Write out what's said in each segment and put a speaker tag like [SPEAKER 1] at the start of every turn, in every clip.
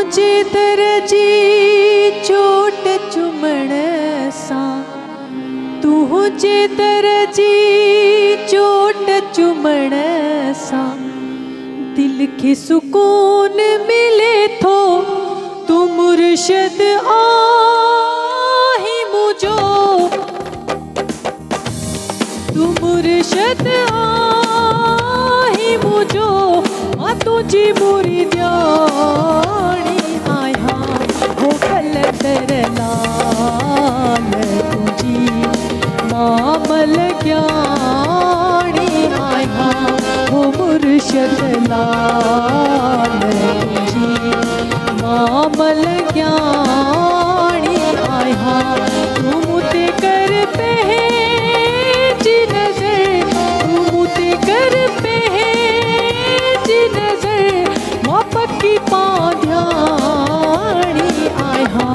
[SPEAKER 1] तुझे दरजी चोट चुमण सां, तुझे दरजी चोट चुमण सां दिल खे सुकून मिले थो। तू मुर्शद आही मुझो, तू मुर्शद आही मुझो, मां तुझी मुरीदाणी आया हो कलंदर लाल तुझी मामल ज्ञानी आया हो मुर्शद लाल तुझी मामल ज्ञानी आया। तू मुते कर पहज नजर, तू मुते कर पहज नजर, मां पक्की पाध्याणी आया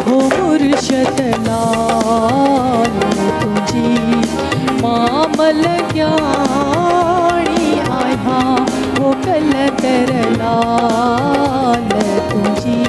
[SPEAKER 1] हो मुर्शद लाल तुझी मामल ज्ञानी आया हो कलंदर लाल तुझी।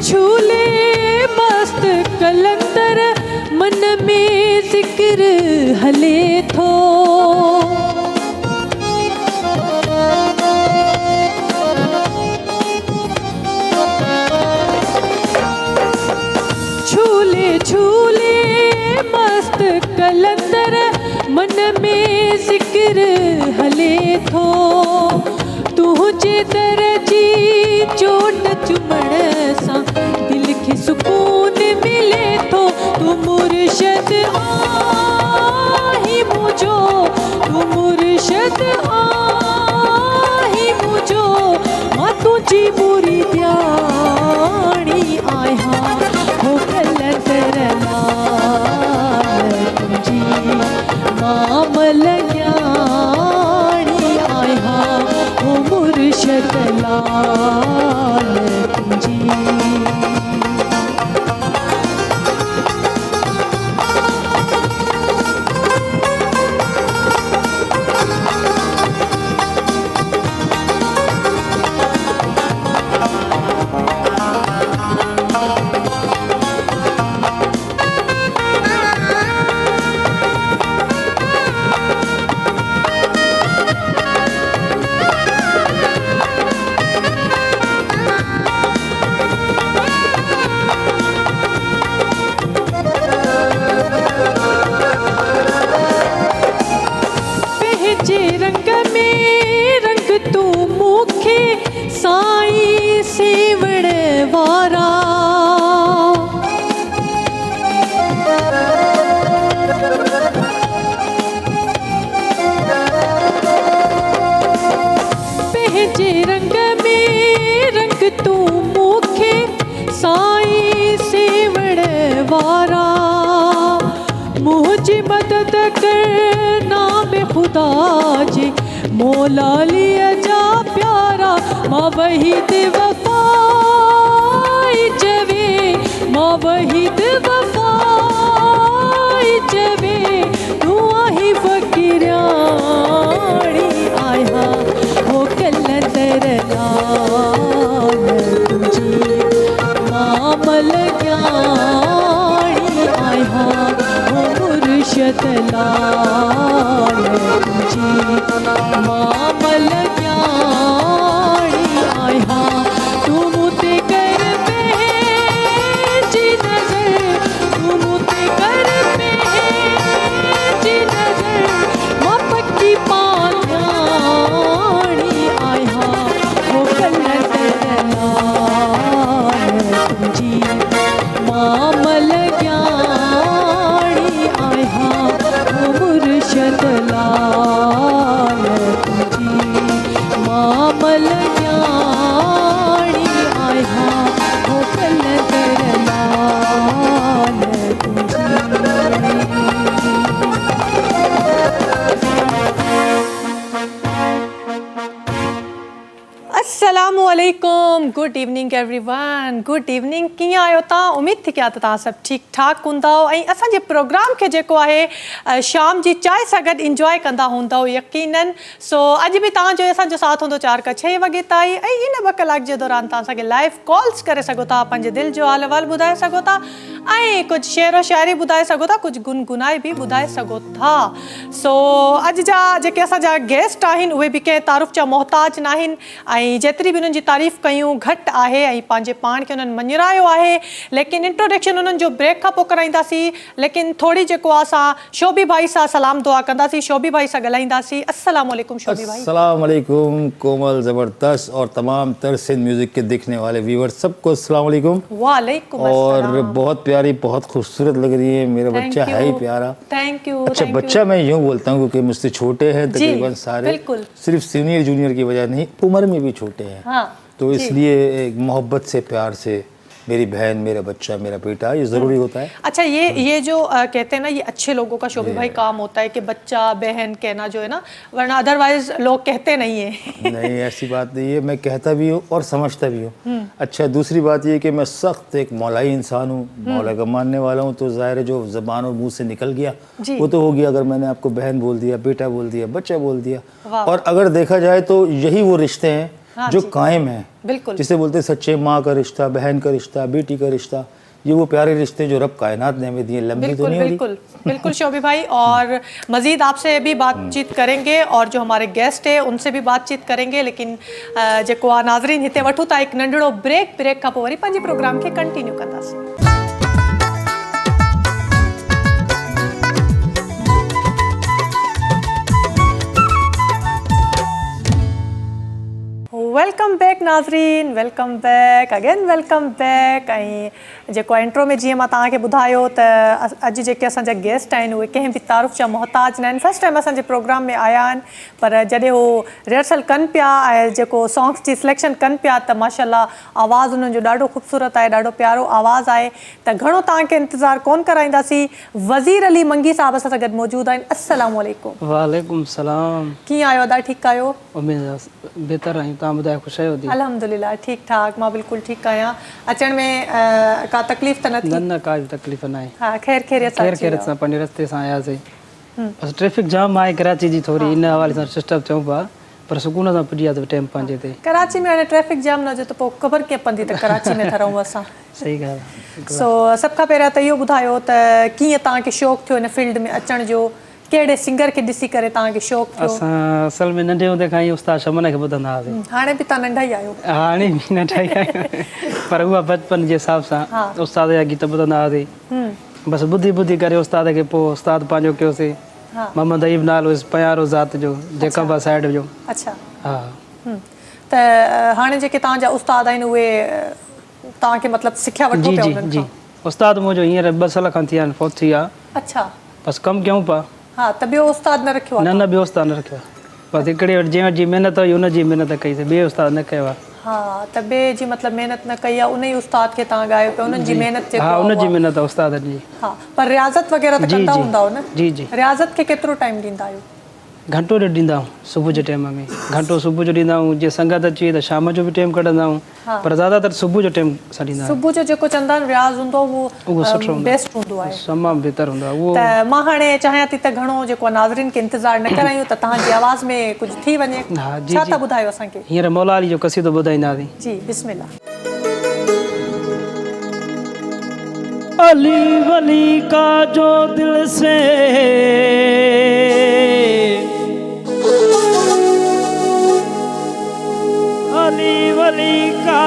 [SPEAKER 1] झूले मस्त कलंदर मन में जिक्र हले थो। झूले झूले मस्त कलंदर मन में जिक्र हले थो। तुझे दरजी चोट चुमण सां दिल खे सुकून मिले थो। तू मुर्शद आही मुझो, तू मुर्शद आही मुझो, मां तुझी मुरीदाणी आया हो कलंदर लाल तुझी मामल ज्ञानी आया हो मुर्शद लाल तुझी। रंग में रंग तू मूंखे साईं सेवण वारा। पंहिंजे रंग में रंग तू मूंखे साईं सेवण वारा। मुझी मदद कर नाम खुदा जे, मौला लिया जा प्यारा। मां वहीद वफाई जवे, मां वहीद वफाई जवे, तू आही फकीराणी आया हो कलंदर लाल तुझी मामल ज्ञानी आया हो मुर्शद लाल तुझी मामल ज्ञानी आया। तू मुते कर पहज नजर, तू मुते कर पहज नजर, मां पक्की पाध्याणी आया हो कलंदर लाल तुझी मामल ज्ञानी आया हो मुर्शद
[SPEAKER 2] अस्सलामुअलैकुम, good evening everyone, good evening. कीअं आहियो तव्हां? उमेद थी कयां त तव्हां सभु ठीकु ठाक हूंदव ऐं असांजे प्रोग्राम खे जेको आहे शाम जी चांहि सां गॾु इंजॉय कंदा हूंदव यकीनन। सो अॼु बि तव्हांजो असांजो साथ हूंदो 4 खां 6 वॻे ताईं ऐं इन 2 कलाक जे दौरान तव्हां असांखे लाइव कॉल्स करे सघो था, पंहिंजे दिलि जो हाल अहवाल ॿुधाए सघो था ऐं कुझु शेर व शाइरी ॿुधाए सघो था, कुझु गुनगुनाए बि ॿुधाए सघो था। सो अॼु जा जेके असांजा गेस्ट आहिनि उहे बि कंहिं तारीफ़ जा मोहताज न आहिनि ऐं जेतिरी बि उन्हनि जी तारीफ़ कयूं घटि आहे ऐं पंहिंजे पाण खे उन्हनि मञरायो आहे। लेकिन इंट्रोडक्शन उन्हनि जो ब्रेक खां पोइ कराईंदासीं, लेकिन थोरी जेको आहे असां शोभी भाई सां सलाम दुआ कंदासीं, शोभी भाई सां ॻाल्हाईंदासीं। अस्सलाम वालेकुम शोभी भाई।
[SPEAKER 3] अस्सलाम वालेकुम कोमल, ज़बरदस्त और तमाम तर सिंध म्यूज़िक के देखने वाले व्यूअर्स सबको अस्सलाम वालेकुम।
[SPEAKER 2] वालेकुम
[SPEAKER 3] और
[SPEAKER 2] अस्सलाम।
[SPEAKER 3] बहुत प्यारी, बहुत खूबसूरत लग रही है, मेरा बच्चा है ही प्यारा।
[SPEAKER 2] Thank U.
[SPEAKER 3] अच्छा, बच्चा मैं यूँ बोलता हूँ क्योंकि मुझसे छोटे हैं तकरीबन सारे,
[SPEAKER 2] बिल्कुल।
[SPEAKER 3] सिर्फ सीनियर जूनियर की वजह नहीं, उम्र में भी छोटे हैं।
[SPEAKER 2] हाँ,
[SPEAKER 3] तो इसलिए एक मोहब्बत से, प्यार से मेरी बहन, मेरा बच्चा, मेरा बेटा, ये ज़रूरी होता है।
[SPEAKER 2] अच्छा, ये जो कहते हैं ना, ये अच्छे लोगों का शोभी भाई काम होता है कि बच्चा बहन कहना जो है ना, वरना अदरवाइज लोग कहते नहीं है।
[SPEAKER 3] नहीं, ऐसी बात नहीं है, मैं कहता भी हूँ और समझता भी हूँ। अच्छा, दूसरी बात ये कि मैं सख्त एक मौलाई इंसान हूँ, मौला का मानने वाला हूँ, तो ज़ाहिर है जो ज़बान और मुँह से निकल गया वो तो हो गया। अगर मैंने आपको बहन बोल दिया, बेटा बोल दिया, बच्चा बोल दिया, और अगर देखा जाए तो यही वो रिश्ते हैं जो कायम हैं।
[SPEAKER 2] बिल्कुल,
[SPEAKER 3] जिसे बोलते हैं सच्चे माँ का रिश्ता, बहन का रिश्ता, बेटी का रिश्ता। ये वो प्यारे रिश्ते जो रब कायनात ने हमें दिए, लंबी तो नहीं होती।
[SPEAKER 2] बिल्कुल बिल्कुल शोभी भाई। और मज़ीद आपसे भी बातचीत करेंगे और जो हमारे गेस्ट है उनसे भी बातचीत करेंगे, लेकिन जेको आहे नाज़रीन हिते वठूं था हिकु नंढड़ो ब्रेक खां पोइ वरी पंहिंजे प्रोग्राम खे कंटिन्यू कंदासीं। वेलकम बैक नाज़रीन, welcome back again, welcome back. ऐं जेको इंट्रो में जीअं मां तव्हांखे ॿुधायो त अॼु जेके असांजा गेस्ट आहिनि उहे कंहिं बि तारीफ़ जा मोहताज न आहिनि। फस्ट टाइम असांजे प्रोग्राम में आया आहिनि, पर जॾहिं हू रिहर्सल कनि पिया ऐं जेको सॉन्ग्स जी सिलेक्शन कनि पिया त माशाल्लाह आवाज़ु उन्हनि जो ॾाढो ख़ूबसूरत आहे, ॾाढो प्यारो आवाज़ु आहे। त घणो तव्हांखे इंतज़ारु कोन कराईंदासीं, वज़ीर अली मंगी साहब असां सां गॾु मौजूदु आहिनि। अस्सलाम वालेकुम।
[SPEAKER 4] वालेकुम सलाम।
[SPEAKER 2] कीअं आहियो अदा? ठीकु आहियो?
[SPEAKER 4] उमेद बेहतर आहियूं, तव्हां ॿुधायो ख़ुशि आहियो?
[SPEAKER 2] अल्हम्दुलिल्लाह ठीकु ठाक, मां बिल्कुलु ठीकु आहियां। अचण में का तकलीफ़ त न थी?
[SPEAKER 4] न, का तकलीफ़ न आहे।
[SPEAKER 2] हा, ख़ैरियत
[SPEAKER 4] सां पंहिंजे रस्ते सां आयासीं। बसि ट्रैफिक जाम आहे कराची जी, थोरी इन हवाले सां डिस्टर्ब थियूं पिया, पर सुकून सां पुॼी विया टाइम पंहिंजे ते।
[SPEAKER 2] कराची में हाणे ट्रैफिक जाम न हुजे त पोइ ख़बर कीअं पवंदी त कराची में था रहूं असां।
[SPEAKER 4] सही ॻाल्हि आहे।
[SPEAKER 2] सो सभ खां पहिरियों त इहो ॿुधायो त कीअं तव्हांखे शौक़ु थियो हिन फील्ड में अचण जो? कहिड़े सिंगर खे ॾिसी करे तव्हांखे शौक़ु थियो?
[SPEAKER 4] असां असल में नंढे हूंदे खां ई उस्ताद शमन खे ॿुधंदा हुआसीं।
[SPEAKER 2] हाणे बि तव्हां नंढा ई आहियो?
[SPEAKER 4] हाणे बि नंढा ई आहियूं, पर उहा बचपन जे हिसाब सां उस्ताद जा गीत ॿुधंदा हुआसीं। बसि ॿुधी करे उस्ताद खे पोइ उस्ताद पंहिंजो कयोसीं। मोहम्मद अयूब नालो पयारो ज़ात जो, जेकबा साइड जो।
[SPEAKER 2] अच्छा,
[SPEAKER 4] हा।
[SPEAKER 2] त हाणे जेके तव्हांजा उस्ताद आहिनि उहे तव्हांखे मतिलबु सिखिया वठो पिया उन्हनि खां? उस्ताद
[SPEAKER 4] मुंहिंजो हींअर 2 साल खां थी विया आहिनि, फोत थी विया।
[SPEAKER 2] अच्छा,
[SPEAKER 4] बसि कमु कयूं पिया।
[SPEAKER 2] हा, त ॿियो उस्ताद न रखियो आहे?
[SPEAKER 4] न, ॿियो उस्ताद न रखियो आहे। बसि हिकिड़े वटि जंहिं वटि जी महिनत हुई उनजी महिनत कईसीं, ॿिए उस्ताद न कयो आहे।
[SPEAKER 2] हा, त ॿिए जी मतिलबु महिनत न कई आहे, उन ई उस्ताद खे तव्हां ॻायो पिया, उन्हनि जी महिनत जेको
[SPEAKER 4] हा, उनजी महिनत आहे उस्तादनि जी।
[SPEAKER 2] हा, पर रियाज़त वग़ैरह त कंदा हूंदव न?
[SPEAKER 4] जी जी।
[SPEAKER 2] रियाज़त खे केतिरो टाइम ॾींदा आहियो?
[SPEAKER 4] घंटो ॾेढ ॾींदा आहियूं सुबुह जे टाइम में। घंटो सुबुह जो ॾींदा आहियूं, जीअं संगत अची त शाम जो बि टाइम कढंदा आहियूं, पर ज़्यादातर सुबुह जो टाइम सां ॾींदा आहियूं। सुबुह
[SPEAKER 2] जो जेको चवंदा आहिनि रियाज़ हूंदो
[SPEAKER 4] उहो सुठो
[SPEAKER 2] बेस्ट हूंदो आहे,
[SPEAKER 4] तमामु बहितर हूंदो आहे उहो।
[SPEAKER 2] त मां हाणे चाहियां थी त घणो जेको नाज़रीन खे इंतज़ारु न करायूं, त तव्हांजी आवाज़ में कुझु थी वञे। छा था ॿुधायो असांखे?
[SPEAKER 4] हींअर मौला अली जो क़सीदो ॿुधाईंदासीं।
[SPEAKER 2] जी, बिस्मिल्लाह।
[SPEAKER 4] अली वली का जो दिल से अली वली का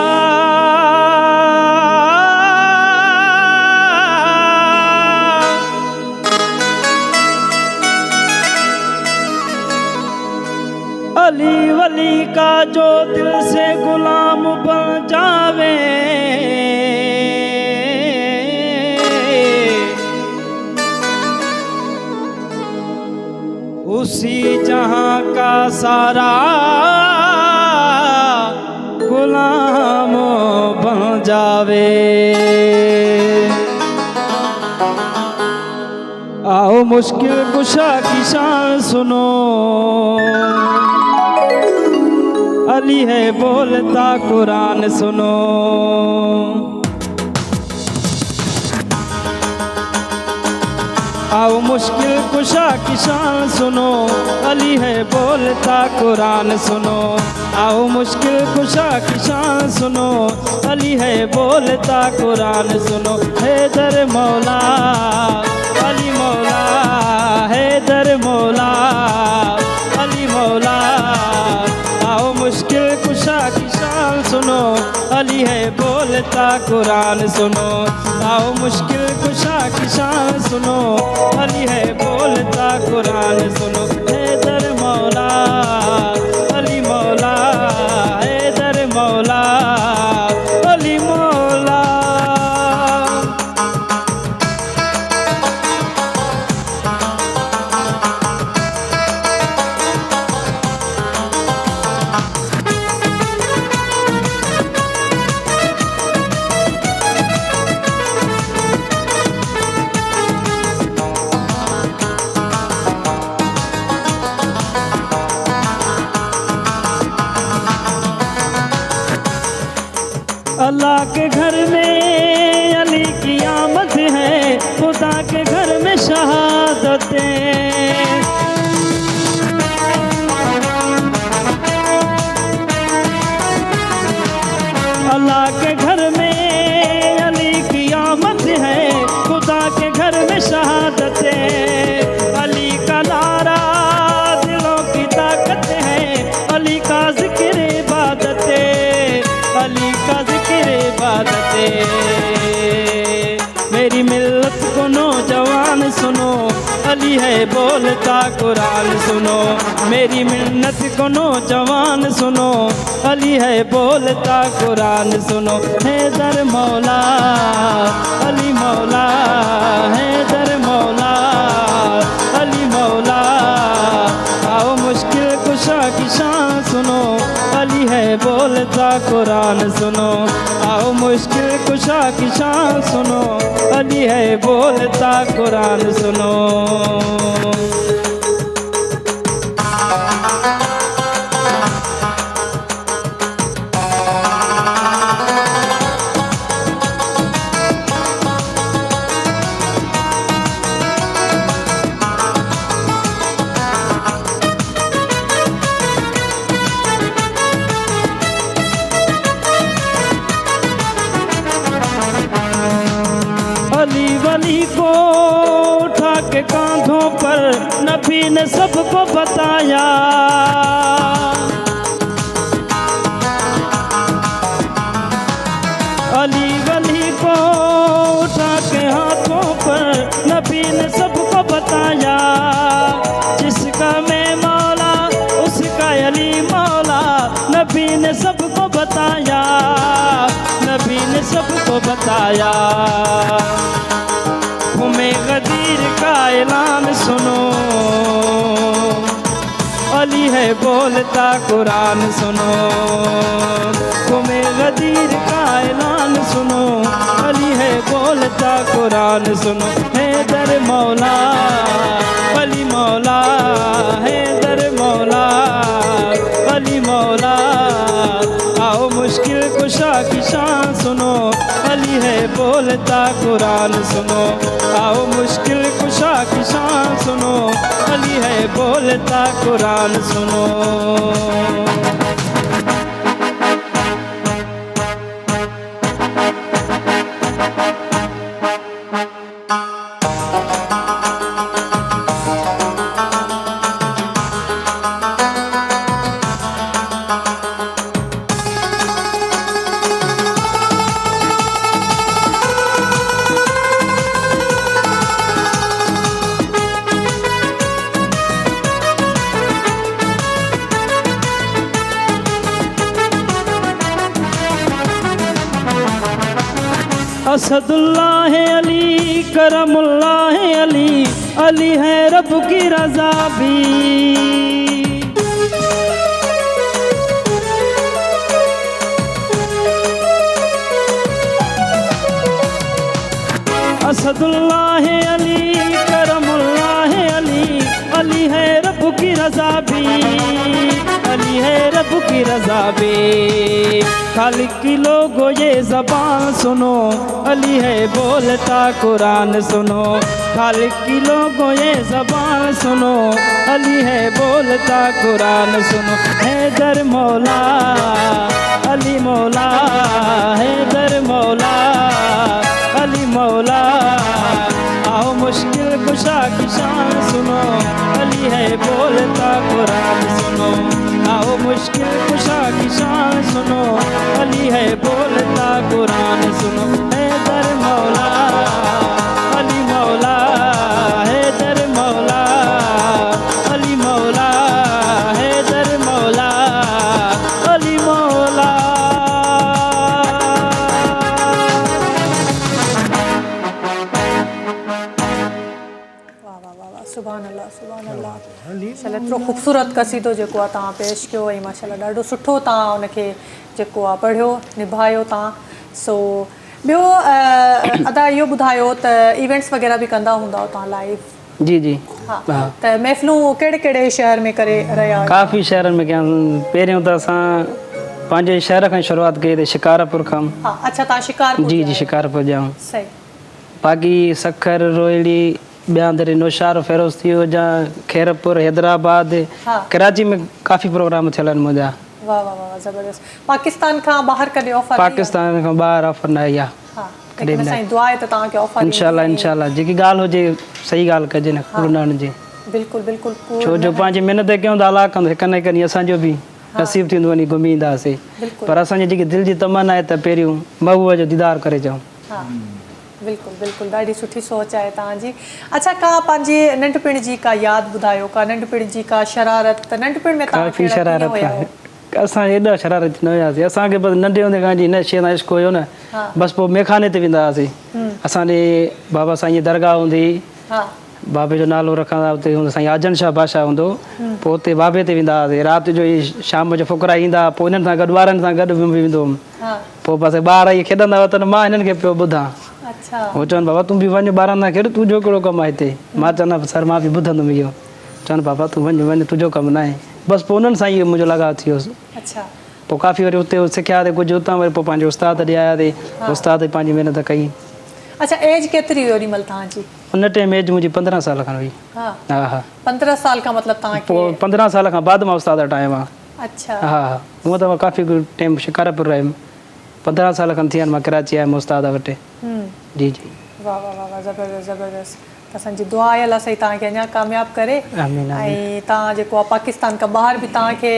[SPEAKER 4] अली वली का जो दिल से गुलाम बन जावे, उसी जहां का सारा गुलाम बन जावे। आओ मुश्किल कुशा की शान सुनो, अली है बोलता कुरान सुनो। आओ मुश्किल कुशा की शान सुनो, अली है बोलता कुरान सुनो। आओ मुश्किल कुशा की शान सुनो, अली है बोलता कुरान सुनो। हैदर मौला अली मौला, हैदर मौला अली मौला। आओ मुश्किल कुशा की शान सुनो, अली है बोलता कुरान सुनो। आओ मुश्किल कुशा की शान सुनो, अली है बोलता कुरान सुनो। हैदर मौला अली मौला, हैदर मौला अली मौला। अल्लाह के घर में अली की आमद है, खुदा के घर में शहादतें। अल्लाह के घर में अली की आमद है, खुदा के घर में शहादतें। अली का नारा दिलों की ताकत है, अली का जिक्र इबादतें, अली का जिक्र इबादतें। मेरी मिल्लत को नौजवान सुनो, अली है बोलता कुरान सुनो। मेरी मिन्नत को नौजवान सुनो, अली है बोलता कुरान सुनो। हैदर मौला अली मौला, हैदर मौला अली मौला। आओ मुश्किल कुशा की शान सुनो, अली है बोलता कुरान सुनो। आओ मुश्किल कुशा की शान सुनो, अली है बोलता कुरान सुनो। अली वली को उठा के कांधों पर नबी ने सबको बताया। अली वली को उठा के हाथों पर नबी ने सबको बताया। जिसका मैं मौला उसका अली मौला, नबी ने सबको बताया, नबी ने सबको बताया। हुमे गदीर का ऐलान सुनो, अली है बोलता कुरान सुनो। हुमे गदीर का ऐलान सुनो, अली है बोलता कुरान सुनो। हैदर मौला अली मौला, हैदर मौला अली मौला। आओ मुश्किल कुशा की शान सुनो, अली है बोलता कुरान सुनो। आओ मुश्किल कुशा की शान सुनो, अली है बोलता कुरान सुनो। असदुल्लाह है अली, करमुल्लाह है अली, अली है रब की रज़ा भी। असदुल्लाह है अली, करमुल्लाह है अली, अली है रब की रज़ा भी, अली है रब की की रजा बे। खालिक की लोगो ये ज़बान सुनो, अली है बोलता कुरान सुनो। खालिक की लोगो ये ज़बान सुनो, अली है बोलता कुरान सुनो। हैदर मौला अली मौला, हैदर मौला अली मौला। आओ मुश्किल कुशा की शान सुनो, अली है बोलता कुरान सुनो। आओ मुश्किल कुशा की शान सुनो, अली है बोलता कुरान सुनो। हैदर मौला अली मौला, हैदर मौला अली मौला, हैदर मौला अली मौला।
[SPEAKER 2] सुभान अल्लाह सुभान अल्लाह। माशाल्लाह एतिरो ख़ूबसूरत क़सीदो जेको आहे तव्हां पेश कयो ऐं माशाल्लाह ॾाढो सुठो तव्हां उनखे जेको आहे पढ़ियो निभायो तव्हां। सो ॿियो अदा इहो ॿुधायो त इवेंट्स वग़ैरह बि कंदा हूंदा तव्हां लाइव?
[SPEAKER 4] जी जी
[SPEAKER 2] हाँ त महफ़िलूं कहिड़े कहिड़े शहर में करे रहिया आहियो?
[SPEAKER 4] काफ़ी शहरनि में कया। पहिरियों त असां पंहिंजे शहर खां शुरूआति कई त शिकारपुर खां।
[SPEAKER 2] हाँ अच्छा तव्हां शिकारपुर
[SPEAKER 4] जी
[SPEAKER 2] जा
[SPEAKER 4] जी
[SPEAKER 2] आहियो।
[SPEAKER 4] शिकारपुर जा।
[SPEAKER 2] सही।
[SPEAKER 4] बाक़ी सखर रोहिड़ी ॿिया अंदरि नौशार फिरोज़ थी वियो या खैरपुर हैदराबाद।
[SPEAKER 2] हाँ।
[SPEAKER 4] कराची में काफ़ी प्रोग्राम थियल आहिनि मुंहिंजा।
[SPEAKER 2] वाह वाह वाह ज़बरदस्त। पाकिस्तान खां ॿाहिरि कॾहिं ऑफर?
[SPEAKER 4] पाकिस्तान खां ॿाहिरि ऑफर न आई आहे।
[SPEAKER 2] हाँ लेकिन असांजी दुआ आहे त तव्हांखे ऑफर
[SPEAKER 4] इंशाल्लाह इंशाल्लाह जेकी ॻाल्हि हुजे सही ॻाल्हि कजे न कुरान जी।
[SPEAKER 2] बिल्कुलु बिल्कुलु।
[SPEAKER 4] छो जो पंहिंजी महिनत कयूं था अलाह कंदो हिकु न हिकु ॾींहुं असांजो बि नसीब थींदो वञी घुमी ईंदासीं। पर असांजी जेकी दिलि जी तमन्ना आहे त पहिरियों महबूब जो दीदार करे अचूं।
[SPEAKER 2] हाँ बिल्कुलु बिल्कुलु ॾाढी सुठी सोच आहे तव्हांजी। अच्छा का पंहिंजी नंढपिण जी का यादि ॿुधायो, का नंढपिण जी का शरारत? त नंढपिण में तव्हां
[SPEAKER 4] काफ़ी शरारत आहे। असां एॾा शरारत न हुयासीं। असांखे बसि नंढे हूंदे खां हिन शइ सां इश्क़ु हुयो न। बसि पोइ मेखाने ते वेंदा हुआसीं। असांजे बाबा साईं दरगाह हूंदी, बाबे जो नालो रखंदा हुते हूंदो साईं आजन शाह बादशाह हूंदो। पोइ हुते बाबे ते वेंदा हुआसीं। राति जो ई शाम जो फुकरा ईंदा, पोइ हिननि सां गॾु ॿारनि सां गॾु बि वेंदो हुउमि। पोइ बसि ॿार इहे खेॾंदा हुआ त मां हिननि खे पियो ॿुधां। हो चवनि बाबा तूं बि वञ ॿारनि सां खेॾ, तुंहिंजो कहिड़ो कमु आहे हिते? मां चवंदा सर मां बि ॿुधंदुमि इहो। चवनि बाबा तूं वञ वञ तुंहिंजो कमु न आहे। बसि पोइ उन्हनि सां इहो मुंहिंजो लॻाव थी वियोसि।
[SPEAKER 2] अच्छा
[SPEAKER 4] पोइ काफ़ी वरी उते सिखियासीं कुझु उतां वरी पोइ पंहिंजे उस्ताद ॾे आयासीं। उस्ताद पंहिंजी महिनत कई।
[SPEAKER 2] अच्छा एज केतिरी हुई ओॾीमहिल तव्हांजी?
[SPEAKER 4] उन टाइम एज मुंहिंजी 15 साल खनि हुई।
[SPEAKER 2] हाँ
[SPEAKER 4] हा हा
[SPEAKER 2] 15 साल खां मतिलबु तव्हांखे?
[SPEAKER 4] पोइ 15 साल खां बाद मां उस्ताद वटि आयो आहियां।
[SPEAKER 2] अच्छा
[SPEAKER 4] हा हा हूअं त मां काफ़ी टाइम शिकारपुर रहियुमि। 15 साल खनि थी विया आहिनि मां कराची आयुमि उस्ताद वटि। जी जी
[SPEAKER 2] वाह वाह वाह वाह ज़बरदस्त ज़बरदस्त। त असांजी दुआ आहे अलाह साईं तव्हांखे अञा कामयाबु करे ऐं तव्हां जेको आहे पाकिस्तान खां ॿाहिरि बि तव्हांखे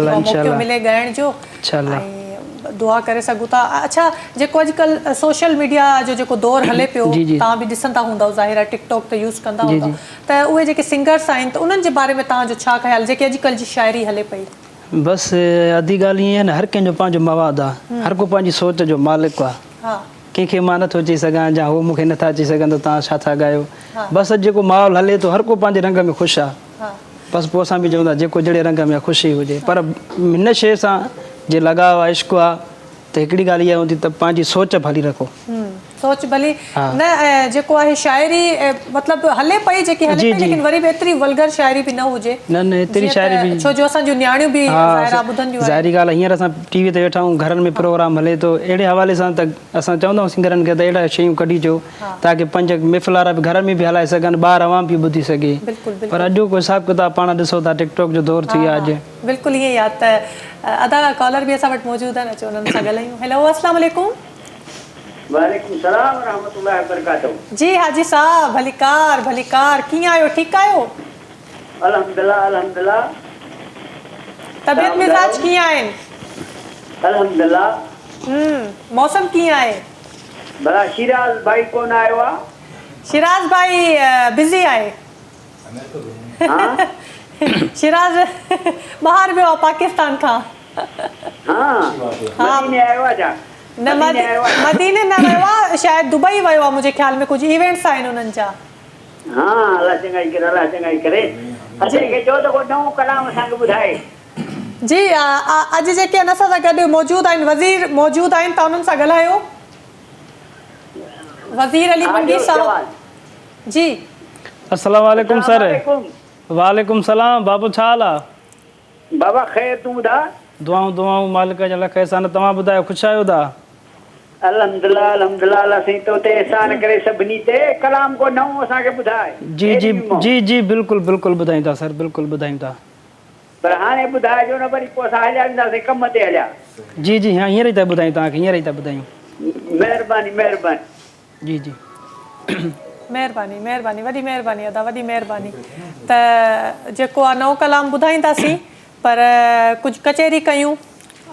[SPEAKER 2] मौक़ो मिले ॻाइण जो ऐं दुआ करे सघूं था। अच्छा जेको अॼुकल्ह सोशल मीडिया जो जेको दौरु हले पियो तव्हां बि ॾिसंदा हूंदव ज़ाहिर आहे टिकटॉक त यूज़ कंदा हूंदव त उहे जेके सिंगर्स आहिनि त उन्हनि जे बारे में तव्हांजो छा ख़्यालु जेके अॼुकल्ह जी शाइरी हले पई?
[SPEAKER 4] बसि अधी ॻाल्हि ईअं आहे न हर कंहिंजो पंहिंजो मवादु आहे। हर को पंहिंजी सोच जो मालिक आहे। कंहिंखे मां नथो अची सघां या उहो मूंखे नथा अची सघनि त तव्हां छा था ॻायो। बसि जेको माहौल हले थो हर को पंहिंजे रंग में ख़ुशि आहे। बसि पोइ असां बि चवंदा जेको जहिड़े रंग में ख़ुशी हुजे। पर हिन शइ सां जे लॻाव आहे इश्क़ु आहे त हिकिड़ी ॻाल्हि इहा हूंदी त पंहिंजी सोच भली रखो। सोच भली न जेको आहे शाइरी मतिलबु हले पई जेकी हले पई लेकिन वरी बि एतिरी वल्गर शाइरी बि न हुजे। न न एतिरी शाइरी बि छो जो असांजूं नियाणियूं बि ॿुधंदियूं। ज़ाहिरी ॻाल्हि आहे हींअर असां टीवी ते वेठा आहियूं घरनि में प्रोग्राम हले थो अहिड़े हवाले सां त असां चवंदा आहियूं सिंगरनि खे त अहिड़ा शयूं कढी अचो ताकी पंज महफ़िल वारा बि घर में बि हलाए सघनि ॿार आवाम बि ॿुधी सघे। पर अॼु को हिसाबु किताबु पाण ॾिसो था टिकटॉक जो दौरु थी वियो आहे अॼु। बिल्कुलु ईअं ई आहे त अदा कॉलर बि असां वटि मौजूदु आहिनि अचो उन्हनि सां ॻाल्हायूं। हेलो अस्सलाम वालेकुम।
[SPEAKER 5] वालेकुम सलाम व रहमतुल्लाहि व बरकातहू।
[SPEAKER 2] जी हाजी साहब भलीकार कीअं आहियो? ठीकु आहियो?
[SPEAKER 5] अल्हम्दुलिल्लाह अल्हम्दुलिल्लाह।
[SPEAKER 2] तबियत मिजाज कीअं आहिनि?
[SPEAKER 5] अल्हम्दुलिल्लाह।
[SPEAKER 2] मौसम कीअं आहे?
[SPEAKER 5] भला शिराज भाई कोन आयो आहे?
[SPEAKER 2] शिराज भाई बिज़ी आहे। शिराज ॿाहिरि वियो आहे पाकिस्तान खां।
[SPEAKER 5] मदीने आयो आहे छा?
[SPEAKER 2] न मदीने न वियो आहे शायदि दुबई वियो आहे मुंहिंजे ख़्याल में कुझु इवेंट्स आहिनि उन्हनि जा।
[SPEAKER 5] अलाह चङाई करे अलाह चङाई करे। असांखे चओ त को नओं कलाम असांखे ॿुधाए।
[SPEAKER 2] जी अॼु जेके असां सां गॾु मौजूदु आहिनि वज़ीर मौजूदु आहिनि त उन्हनि सां ॻाल्हायो। वज़ीर अली मंगी साहब जी।
[SPEAKER 4] अस्सलाम वालेकुम सर। वालेकुम सलाम बाबू छा हाल आहे?
[SPEAKER 5] बाबा ख़ैर तूं ॿुधा?
[SPEAKER 4] दुआऊं मालिक जा लख एहसान। तव्हां ॿुधायो ख़ुशि आहियो था?
[SPEAKER 5] अल्हम्दुलिल्लाह अल्हम्दुलिल्लाह अल्लाह साईं तो ते एहसान करे सभिनी ते। कलाम को नओं असांखे ॿुधाए।
[SPEAKER 4] जी जी जी जी बिल्कुलु बिल्कुलु ॿुधायूं था सर, बिल्कुलु ॿुधायूं था।
[SPEAKER 5] पर हाणे ॿुधाइजो न, वरी पोइ असां हलिया वेंदासीं कम ते हलिया।
[SPEAKER 4] जी जी हाँ, हींअर ई था ॿुधायूं तव्हांखे, हींअर ई था ॿुधायूं।
[SPEAKER 5] महिरबानी महिरबानी।
[SPEAKER 4] जी जी
[SPEAKER 2] महिरबानी महिरबानी, वॾी महिरबानी अदा, वॾी महिरबानी। त जेको आहे नओं कलाम ॿुधाईंदासीं, पर कुझु कचहरी कयूं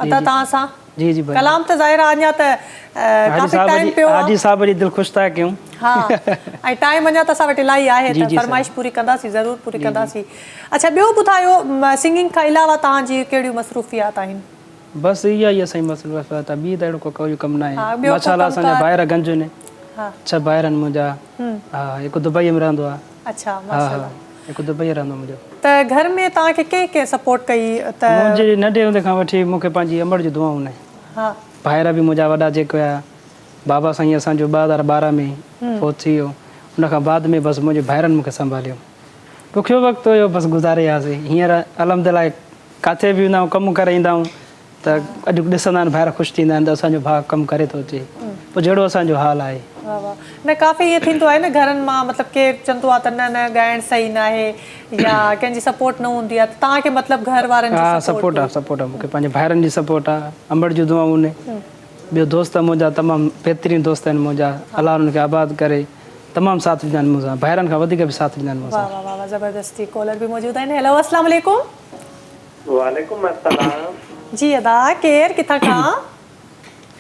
[SPEAKER 2] अदा तव्हां सां।
[SPEAKER 4] जी जी
[SPEAKER 2] कलाम त ज़ाहिर आहे अञा त काफ़ी टाइम पियो आहे।
[SPEAKER 4] हाजी साहब जी दिलि ख़ुशि था कयूं।
[SPEAKER 2] हा, ऐं टाइम अञा त असां वटि इलाही आहे, त फरमाइश पूरी कंदासीं, ज़रूरु पूरी कंदासीं। अच्छा, ॿियो ॿुधायो, सिंगिंग खां अलावा तव्हांजी कहिड़ियूं मसरूफ़ियात आहिनि?
[SPEAKER 4] बसि इहा ई असांजी मसरूफ़ियात आहे, ॿी त अहिड़ो कोई कमु न आहे।
[SPEAKER 2] ॿियो को
[SPEAKER 4] माशाल्लाह असांजा ॿाहिरि गंज आहिनि,
[SPEAKER 2] हा
[SPEAKER 4] 6 ॿाहिरि आहिनि मुंहिंजा। हा, हिकु दुबई में रहंदो आहे।
[SPEAKER 2] अच्छा,
[SPEAKER 4] हा
[SPEAKER 2] माशाल्लाह।
[SPEAKER 4] हिकु दुबई रहंदो मुंहिंजो।
[SPEAKER 2] त घर में तव्हांखे कंहिं सपोर्ट कई? त
[SPEAKER 4] मुंहिंजे नंढे हूंदे खां वठी मूंखे पंहिंजी अमड़ जी दुआऊं आहिनि।
[SPEAKER 2] हा,
[SPEAKER 4] भाइर बि मुंहिंजा वॾा जेके हुया, बाबा साईं असांजो 2012 में फ़ौत थी वियो। उनखां बाद में बसि मुंहिंजे भाइरनि मूंखे संभालियो। ॾुखियो वक़्तु हुयो, बसि गुज़ारे वियासीं। हींअर अल्हम्दुलिल्लाह किथे बि वेंदा आहियूं, कमु करे ईंदा आहियूं, त अॼु ॾिसंदा आहिनि ॿाहिरि ख़ुशि थींदा आहिनि त असांजो भाउ कमु करे थो अचे। पोइ जहिड़ो असांजो हाल आहे।
[SPEAKER 2] वाह वाह। न काफ़ी ईअं थींदो आहे न घरनि मां, मतिलबु केरु चवंदो आहे त न न ॻाइणु सही न आहे, या कंहिंजी सपोर्ट न हूंदी आहे, त तव्हांखे मतिलबु घर वारनि
[SPEAKER 4] हा,
[SPEAKER 2] जी
[SPEAKER 4] सपोर्ट आहे, सपोर्ट आहे मूंखे पंहिंजे भाइरनि जी सपोर्ट आहे, अमड़ जूं दुआऊं आहिनि। ॿियो दोस्त मुंहिंजा तमामु बहितरीनु दोस्त आहिनि मुंहिंजा, अलाह उन्हनि खे आबाद करे, तमामु साथ ॾींदा आहिनि मूंसां, भाइरनि खां वधीक बि साथ ॾींदा आहिनि मूंसां।
[SPEAKER 2] वाह वाह वाह वाह, ज़बरदस्ती। कॉलर बि मौजूदु आहिनि। हेलो, अस्सलाम वालेकुम।
[SPEAKER 6] वालेकुम अस्सलाम।
[SPEAKER 2] जी अदा, केरु किथां खां?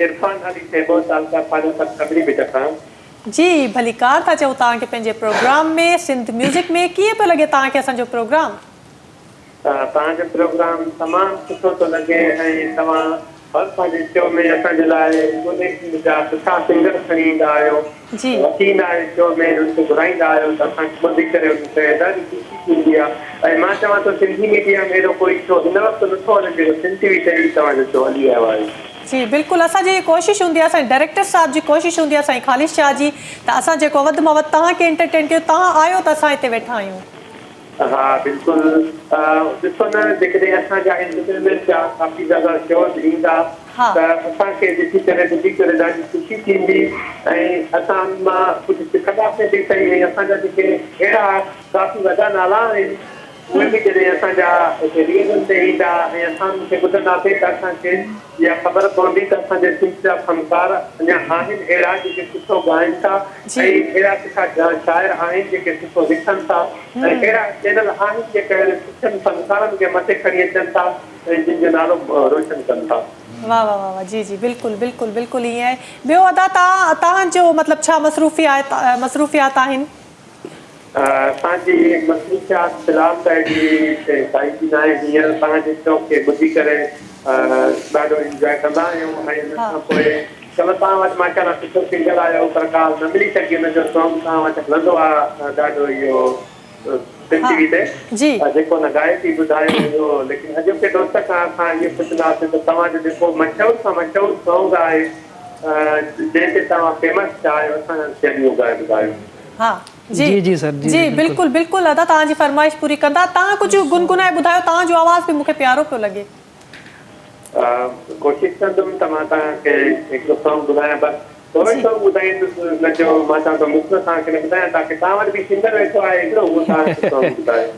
[SPEAKER 6] इरफान अली सेबो साल का पाजो तक कबरी बिट खां।
[SPEAKER 2] जी, भली कार था चओ तव्हांखे पंहिंजे प्रोग्राम में, सिंध म्यूज़िक में। कीअं पियो लॻे तव्हांखे असांजो प्रोग्राम?
[SPEAKER 6] तव्हांजो प्रोग्राम तमामु सुठो थो लॻे, ऐं तव्हां हर पंहिंजे शो में असांजे लाइ जा सुठा सिंगर खणी ईंदा आहियो।
[SPEAKER 2] जी,
[SPEAKER 6] वकील आहे शो में, उनखे घुराईंदा आहियो त असांखे ॿुधी करे उनखे ॾाढी ख़ुशी थींदी आहे। ऐं मां चवां थो सिंधी मीडिया में अहिड़ो कोई शो हिन वक़्तु नथो हले जेको सिंधी वीटे तव्हांजो शो हली आयो आहे।
[SPEAKER 2] जी बिल्कुलु, असांजी कोशिशि हूंदी आहे, असांजे डायरेक्टर साहिब जी कोशिशि हूंदी आहे, असांजी ख़ालिश शाह जी, त असां जेको वधि में वधि तव्हांखे एंटरटेन कयूं। तव्हां आयो त असां हिते वेठा आहियूं।
[SPEAKER 6] हा बिल्कुलु। ॾिसो न, जेकॾहिं असांजा एंटरटेनमेंट जा काफ़ी ज़्यादा शोज़ ईंदा त असांखे ॾिसी करे ॿुधी करे ॾाढी ख़ुशी थींदी, ऐं असां मां कुझु सिखंदासीं बि सही। ऐं असांजा जेके अहिड़ा काफ़ी वॾा नाला आहिनि, उहे बि जॾहिं असांजा हिते रिएज़न ते ईंदा ऐं असां उनखे ॿुधंदासीं त असांखे इहा ख़बर पवंदी त असांजे सिंध जा फनकार अञा आहिनि अहिड़ा जेके सुठो ॻाइनि था, ऐं अहिड़ा सुठा शाइर आहिनि जेके सुठो लिखनि था, ऐं अहिड़ा चैनल आहिनि जेके सुठनि फनकारनि खे मथे खणी अचनि था ऐं जिन जो नालो रोशन कनि था।
[SPEAKER 2] वाह वाह वाह वाह। जी जी बिल्कुलु बिल्कुलु बिल्कुलु ईअं आहे। ॿियो अदा, तव्हांजो मतिलबु छा मसरूफ़ियात आहिनि?
[SPEAKER 6] असांजी मसरूफ़ियात फ़िलहाल त हेॾी काई बि न आहे। हींअर तव्हांजे शो खे ॿुधी करे ॾाढो इंजॉय कंदा आहियूं। ऐं हिन खां पोइ कल्ह तव्हां वटि माशाल्लाह सुठो सिंगर आयो, पर काल न मिली सघी, हुनजो सॉन्ग तव्हां वटि हलंदो आहे ॾाढो इहो सिंधी ते, जेको न ॻाए थी ॿुधायो हुयो। लेकिन अॼोके दोस्त खां असां इहो पुछंदासीं त तव्हांजो जेको मशहूरु खां मशहूरु सॉन्ग आहे जंहिं ते तव्हां फेमस आहियो, असांजा शैलियूं ॻाए ॿुधायो।
[SPEAKER 2] हा जी
[SPEAKER 4] जी जी सर,
[SPEAKER 2] जी बिल्कुलु बिल्कुलु अदा, तव्हांजी फरमाइश पूरी कंदा। तव्हां कुझु गुनगुनाए ॿुधायो, तव्हांजो आवाज़ बि मूंखे प्यारो पियो लॻे।
[SPEAKER 6] कोशिशि कंदुमि त मां तव्हांखे हिकिड़ो सॉन्ग ॿुधायां, बसि थोरो सॉन्ग ॿुधाईंदुसि। हुनजो मां चवां थो मुफ़्त तव्हांखे न ॿुधायां, ताकी तव्हां वटि बि सिंगर वेठो आहे हिकिड़ो, उहो तव्हांखे सॉन्ग ॿुधायो।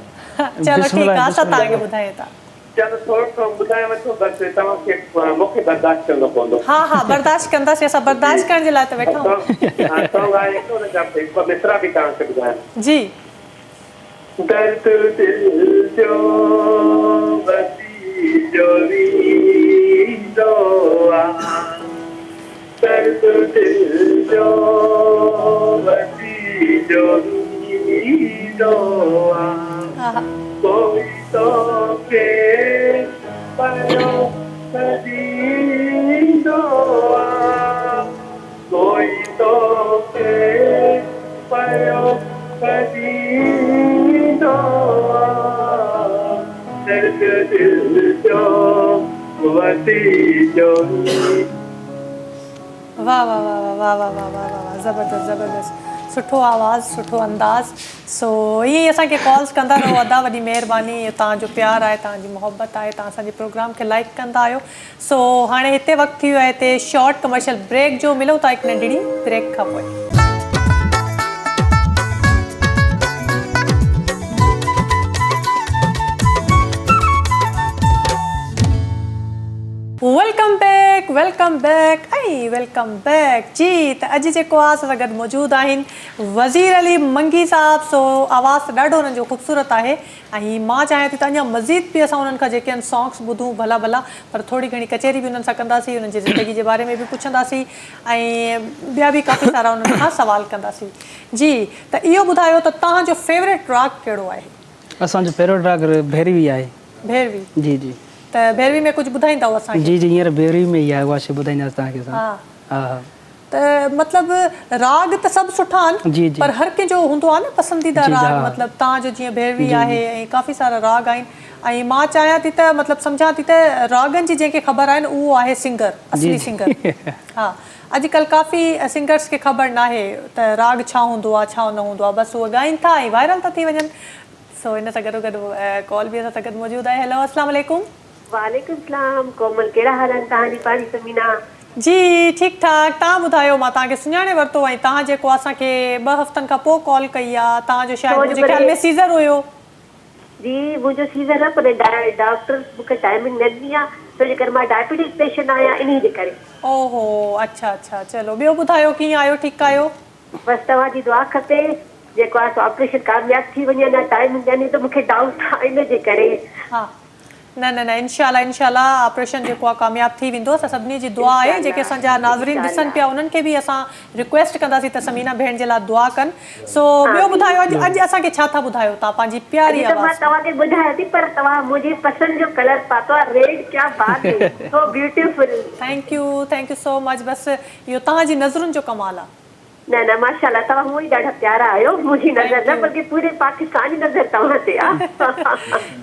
[SPEAKER 2] चलो ठीकु आहे, असां तव्हांखे ॿुधायूं था।
[SPEAKER 6] चलो थोरो सॉन्ग ॿुधाए वठो, बसि तव्हांखे मूंखे बर्दाश्त करिणो पवंदो।
[SPEAKER 2] हा हा, बर्दाश्त कंदासीं, असां बर्दाश्त करण जे लाइ त वेठा
[SPEAKER 6] आहियूं। सॉन्ग आहे हिकिड़ो, हुनजा हिकु मिसरा बि तव्हांखे ॿुधायां।
[SPEAKER 2] जी।
[SPEAKER 6] दर्द दिल जो वसी जो वींदो आ, दर्द दिल जो वसी जो वींदो आ, कोई तो के पयो सजींदो आ, कोई तो के पयो सजींदो आ, दर्द दिल जो वसी जो।
[SPEAKER 2] वाह वाह वाह वाह वाह वाह वाह वाह वाह, ज़बरदस्त ज़बरदस्त, सुठो आवाज़, सुठो अंदाज़। सो ईअं असांखे कॉल्स कंदा रहो, अदा वॾी महिरबानी, तव्हांजो प्यार आहे, तव्हांजी मोहबत आहे, तव्हां असांजे प्रोग्राम खे लाइक कंदा आहियो। सो हाणे हिते वक़्तु थी वियो आहे हिते शॉर्ट कमर्शियल ब्रेक जो, मिलूं था हिकु नंढड़ी ब्रेक खां पोइ। वेलकम बैक जी। त अॼु जेको आहे असां सां गॾु मौजूदु आहिनि वज़ीर अली मंगी साहब। सो आवाज़ त ॾाढो हुननि जो ख़ूबसूरत आहे ऐं मां चाहियां थी त अञा मज़ीद बि असां उन्हनि खां जेके आहिनि सॉन्ग्स ॿुधूं भला भला, पर थोरी घणी कचहरी बि उन्हनि सां कंदासीं, उन्हनि जी ज़िंदगी जे बारे में बि पुछंदासीं ऐं ॿिया बि काफ़ी सारा उन्हनि खां सवाल कंदासीं जी। त इहो ॿुधायो त तव्हांजो फेवरेट राग कहिड़ो आहे?
[SPEAKER 4] असांजो फेवरेट राग भैरवी आहे।
[SPEAKER 2] भैरवी
[SPEAKER 4] जी जी।
[SPEAKER 2] त भैरवी में कुझु ॿुधाईंदव असांखे?
[SPEAKER 4] जी जी, हींअर भैरवी में ई आहे, उहा शइ ॿुधाईंदासीं तव्हांखे।
[SPEAKER 2] हा
[SPEAKER 4] हा।
[SPEAKER 2] त मतिलबु राग त सभु सुठा आहिनि,
[SPEAKER 4] जी जी,
[SPEAKER 2] पर हर कंहिंजो हूंदो आहे न पसंदीदा
[SPEAKER 4] जी,
[SPEAKER 2] राग।
[SPEAKER 4] हा।
[SPEAKER 2] मतिलबु तव्हांजो जीअं भैरवी आहे ऐं काफ़ी सारा राग आहिनि, ऐं मां चाहियां थी त मतिलबु सम्झां थी त रागनि जी जंहिंखे ख़बर आहे न उहो आहे सिंगर, असली सिंगर। हा, अॼुकल्ह काफ़ी सिंगर्स खे ख़बर न आहे त राग छा हूंदो आहे छा न हूंदो आहे, बसि उहे ॻाइनि था ऐं वायरल था थी वञनि। सो हिन सां गॾो गॾु कॉल बि असां सां गॾु मौजूदु आहे। हेलो, अस्सलाम वालेकुम।
[SPEAKER 7] वालेकुम सलाम। कोमल, कहिड़ा हाल आहिनि तव्हांजी? पाणी समीना
[SPEAKER 2] जी ठीकु ठाक। तव्हां ॿुधायो, मां तव्हांखे सुञाणे वरितो ऐं तव्हां जेको असांखे 2 हफ़्तनि खां पोइ कॉल कई आहे, तव्हांजो शायदि मुंहिंजे ख़्याल में सीज़र हुयो।
[SPEAKER 7] जी, मुंहिंजो सीज़र आहे, पर डॉक्टर मूंखे टाइमिंग न ॾिनी आहे, छो जे करे मां डायबिटीज़ पेशेंट आहियां, इन जे करे।
[SPEAKER 2] ओहो, अच्छा अच्छा, चलो ॿियो ॿुधायो, कीअं आहियो? ठीकु आहियो?
[SPEAKER 7] बसि तव्हांजी दुआ खपे, जेको आहे ऑपरेशन कामयाबु थी वञे, न टाइमिंग ॾिनी त मूंखे डाउट आहे इन जे करे।
[SPEAKER 2] हा, न न न, इंशाल्लाह ऑपरेशन जेको आहे कामयाबु थी वेंदो। असां सभिनी जी दुआ आहे, जेके असांजा नाज़रीन ॾिसनि पिया उन्हनि खे बि असां रिक्वेस्ट कंदासीं त समीना भेण जे लाइ दुआ कनि। सो ॿियो ॿुधायो, अॼु असांखे छा था ॿुधायो तव्हां पंहिंजी प्यारी आवाज़?
[SPEAKER 7] मां तव्हांखे ॿुधायां थी, पर तव्हां मुंहिंजी पसंदि जो कलर पातो आहे, रेड। क्या बात है, so beautiful.
[SPEAKER 2] Thank you so much. बसि इहो तव्हांजी नज़रुनि जो कमाल आहे।
[SPEAKER 7] न न, माशाल्लाह, तव्हां हूअं ई ॾाढा प्यारा आहियो। मुंहिंजी नज़र न, बल्कि पूरे पाकिस्तान जी नज़र तव्हां ते आहे।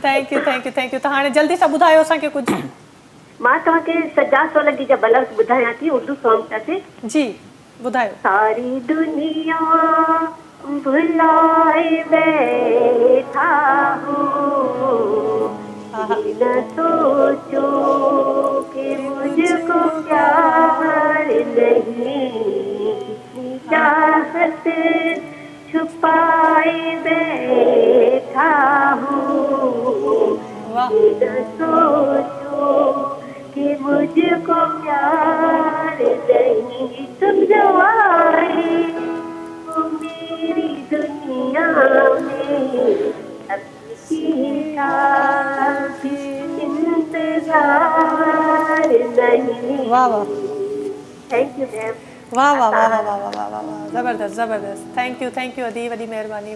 [SPEAKER 2] Thank U. त हाणे जल्दी सां ॿुधायो असांखे कुझु।
[SPEAKER 7] मां तव्हांखे सजा सोलंकी जा बलर्स ॿुधायां थी, उर्दू सॉन्ग अचे। जी
[SPEAKER 2] ॿुधायो।
[SPEAKER 7] सारी दुनिया भुलाए बैठा हूँ, न सोचो कि मुझको प्यार नहीं, चाहत छुपाए बैठा हूँ, न सोचो कि मुझको प्यार नहीं, तुम जो आए वो मेरी दुनिया में इंतजार नहीं।
[SPEAKER 2] वाह वाह,
[SPEAKER 7] थैंक यू मैम।
[SPEAKER 2] वाह वाह वाह वाह वाह वाह वाह वाह, ज़बरदस्त। थैंक यू अदी, वॾी महिरबानी।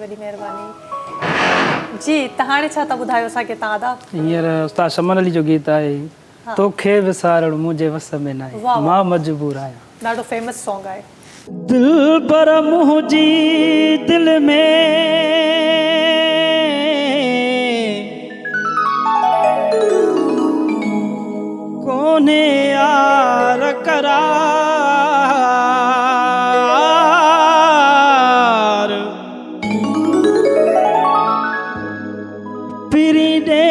[SPEAKER 2] जी, त हाणे छा था ॿुधायो असांखे तव्हां दा?
[SPEAKER 4] हींअर उस्ताद शमन अली जो गीत आहे, तोखे विसारण मुंहिंजे वस में न आहे, मां मजबूर आहियां।
[SPEAKER 2] ॾाढो फेमस सॉन्ग आहे।
[SPEAKER 4] दिल पर मुंहिंजी दिल में कोने यार करार, पिरी दे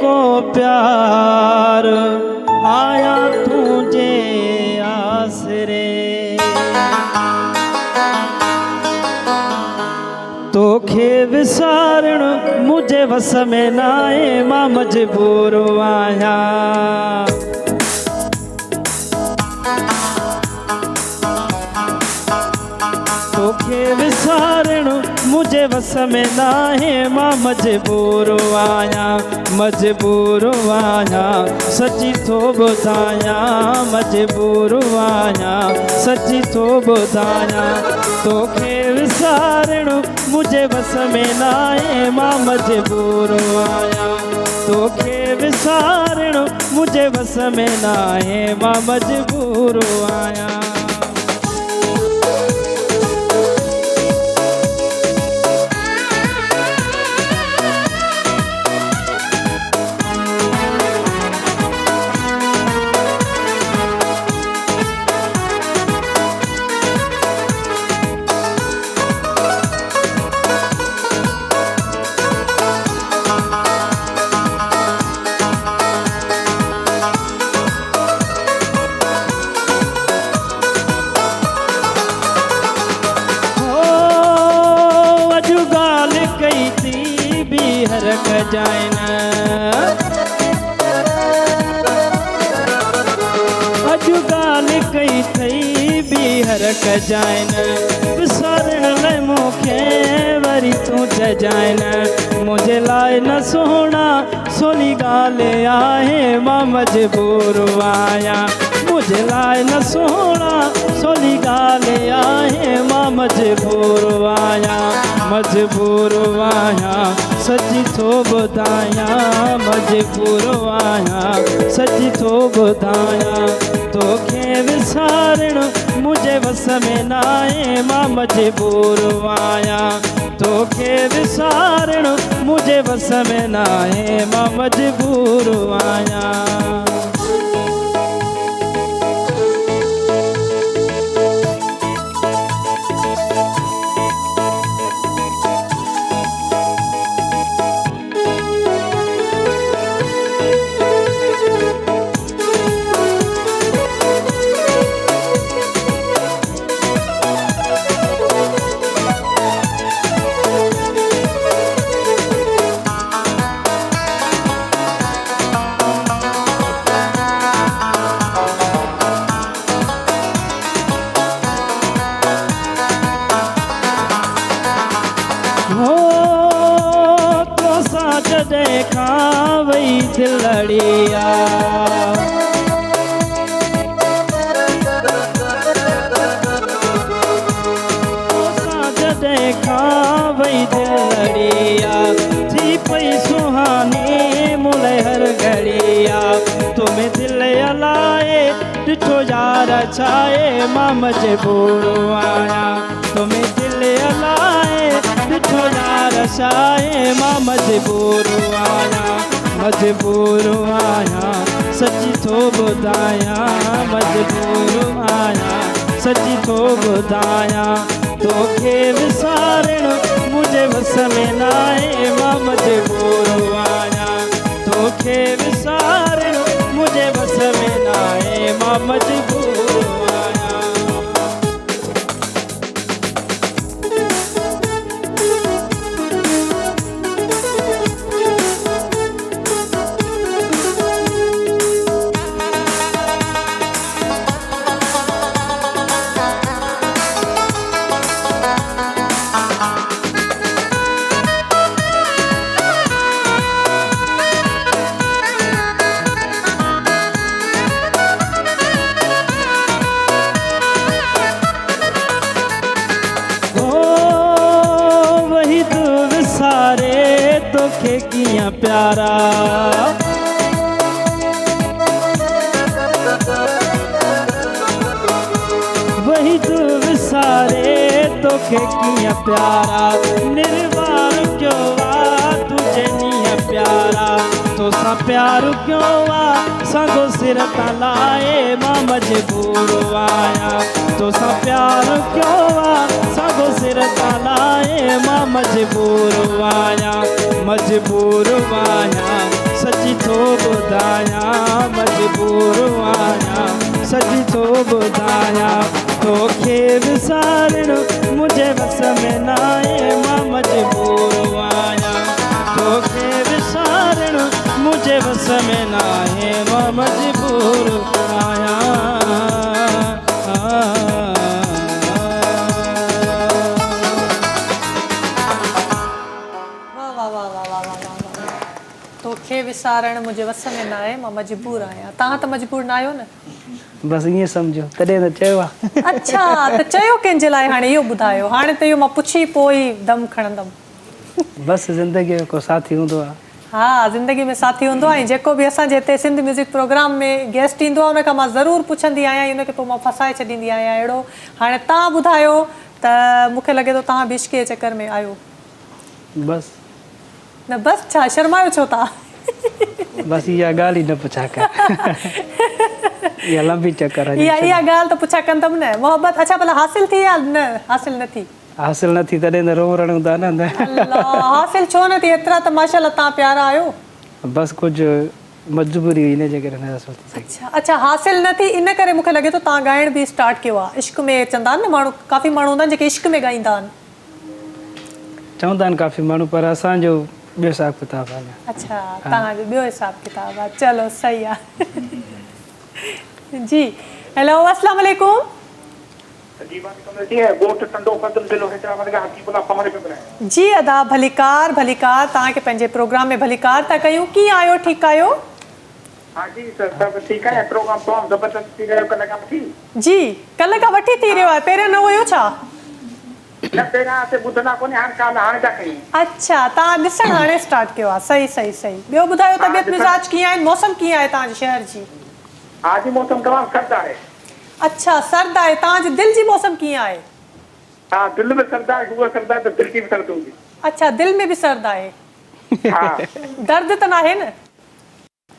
[SPEAKER 4] को प्यार आया तुझे आसरे, तोखे विसारण मुझे वस में न आहे, मां मजबूर आहियां। तोखे विसारण मुझे वस में न आहे, मां मजबूर आहियां। सची थो ॿुधायां, मजबूर आहियां, सची थो ॿुधायां। तोखे विसारण मुझे वस में न आहे, मां मजबूर आहियां। तोखे विसारण मुझे वस में न आहे, मां मजबूर आहियां। हर कजाइन अजु गाल कई थई बीहर कजाइन विसारण लाइ मूंखे वरी तूं चजाइन मुझे लाइ न सोना सोनी ॻाल्हि आहे मां मजबूर आहियां मुझे लाइ न सोना सोनी ॻाल्हि आहे मां मजबूर आहियां सची थो ॿुधायां मजबूर आहियां सची थो ॿुधायां तोखे विसारणु मुझे वस में न आहे मां मजबूर आहियां तोखे विसारणु मुझे वस में न आहे मां मजबूर आहियां देखा वही दिलड़िया देखा वही दिलड़िया थी पई सुहानी मुले हर घड़िया तुम्हें दिल अलाए ॾिठो यार छाए मां मजबूर आहियां तुम्हें दिल अलाए ॾिठो यार छाए मां मजबूर आहियां सची थो ॿुधायां मजबूर आहियां सची थो ॿुधायां तोखे विसारणु मुझे वस में न आहे मां मजबूर आहियां तोखे विसारणु मुझे वस में न आहे मां मजबूर आहियां तोखे कीअं प्यारा वही तू विसारे तोखे कीअं प्यारा निर्वार क्यों आ तुझे नीअं प्यारा तोसां प्यार क्यों आ संगो सिर तां लाए मां मजबूर आहियां तोसां प्यार क्यों आ संगो सिर तां लाए मां मजबूर आहियां सची थो ॿुधायां मजबूर आहियां सची थो ॿुधायां तोखे विसारणु मुझे वस में न आहे मां मजबूर आहियां तोखे विसारणु मुझे वस में न आहे मां मजबूर आहियां
[SPEAKER 2] तोखे विसारण मुझे वस में न आहे मां मजबूर आहियां तव्हां त मजबूर न आहियो न
[SPEAKER 4] बस ईअं सम्झो तॾहिं त चयो आहे
[SPEAKER 2] अच्छा त चयो कंहिंजे लाइ हाणे इहो ॿुधायो हाणे त इहो मां पुछी पोइ ई दम खणंदमि
[SPEAKER 4] बसि ज़िंदगीअ जो को साथी हूंदो आहे
[SPEAKER 2] हा ज़िंदगी में साथी हूंदो आहे ऐं जेको बि असांजे हिते सिंध म्यूज़िक प्रोग्राम में गेस्ट ईंदो आहे उनखां मां ज़रूरु पुछंदी आहियां उनखे पोइ मां फसाए छॾींदी आहियां अहिड़ो हाणे तव्हां ॿुधायो त मूंखे लॻे थो तव्हां बि इश्क जे चकर में आहियो
[SPEAKER 4] बसि
[SPEAKER 2] न बसि छा शर्मायो छो था
[SPEAKER 4] बसि इहा ॻाल्हि ई न पुछा कर इहा लंबी चकर आहे
[SPEAKER 2] इहा ॻाल्हि त पुछा कंदमि न मोहबत अच्छा भला हासिल थी या न हासिल न थी
[SPEAKER 4] हासिल न थी तॾहिं त रोवण हूंदा न
[SPEAKER 2] हासिल छो न थी एतिरा त माशाल्लाह तव्हां प्यारा आहियो
[SPEAKER 4] बसि कुझु मजबूरी हुई इन जे करे न सोची सघी
[SPEAKER 2] अच्छा हासिल न थी इन करे मूंखे लॻे थो तव्हां ॻाइण बि स्टार्ट कयो आहे इश्क में चवंदा आहिनि न माण्हू काफ़ी माण्हू हूंदा आहिनि जेके इश्क में ॻाईंदा आहिनि
[SPEAKER 4] चवंदा आहिनि काफ़ी माण्हू पर असांजो ॿियो हिसाब किताब आहे।
[SPEAKER 2] अच्छा, तव्हांजो ॿियो हिसाब किताब आहे। चलो सही आहे। जी, हेलो, अस्सलाम वालेकुम। जी अदा, भलीकार भलीकार, तव्हांखे पंहिंजे प्रोग्राम में भलीकार था कयूं। कीअं आहियो, ठीकु आहियो?
[SPEAKER 6] हाँ जी सर, सब ठीक है। प्रोग्राम तमाम जबरदस्त थी रहियो कल्ह खां वठी।
[SPEAKER 2] जी, कल्ह खां वठी थी रहियो आहे, पहिरियों न हुयो छा?
[SPEAKER 6] न पहिरियां असां ॿुधंदा कोन्हे, हाणे काल हाणे था कयूं।
[SPEAKER 2] अच्छा, तव्हां ॾिसण हाणे स्टार्ट कयो आहे। सही सही सही। ॿियो ॿुधायो, तबियत मिज़ाज कीअं आहिनि, मौसम कीअं आहे तव्हांजे शहर जी?
[SPEAKER 6] आज मौसम तमामु सर्द आहे।
[SPEAKER 2] अच्छा, सर्द आहे। तव्हांजे दिलि जी मौसम कीअं आहे?
[SPEAKER 6] हाँ, दिल में सर्द आहे, रूह सर्द आहे, त दिल की भी सर्द हूंदी।
[SPEAKER 2] अच्छा, दिलि में बि सर्द आहे।
[SPEAKER 6] हाँ
[SPEAKER 2] दर्द त न आहे न?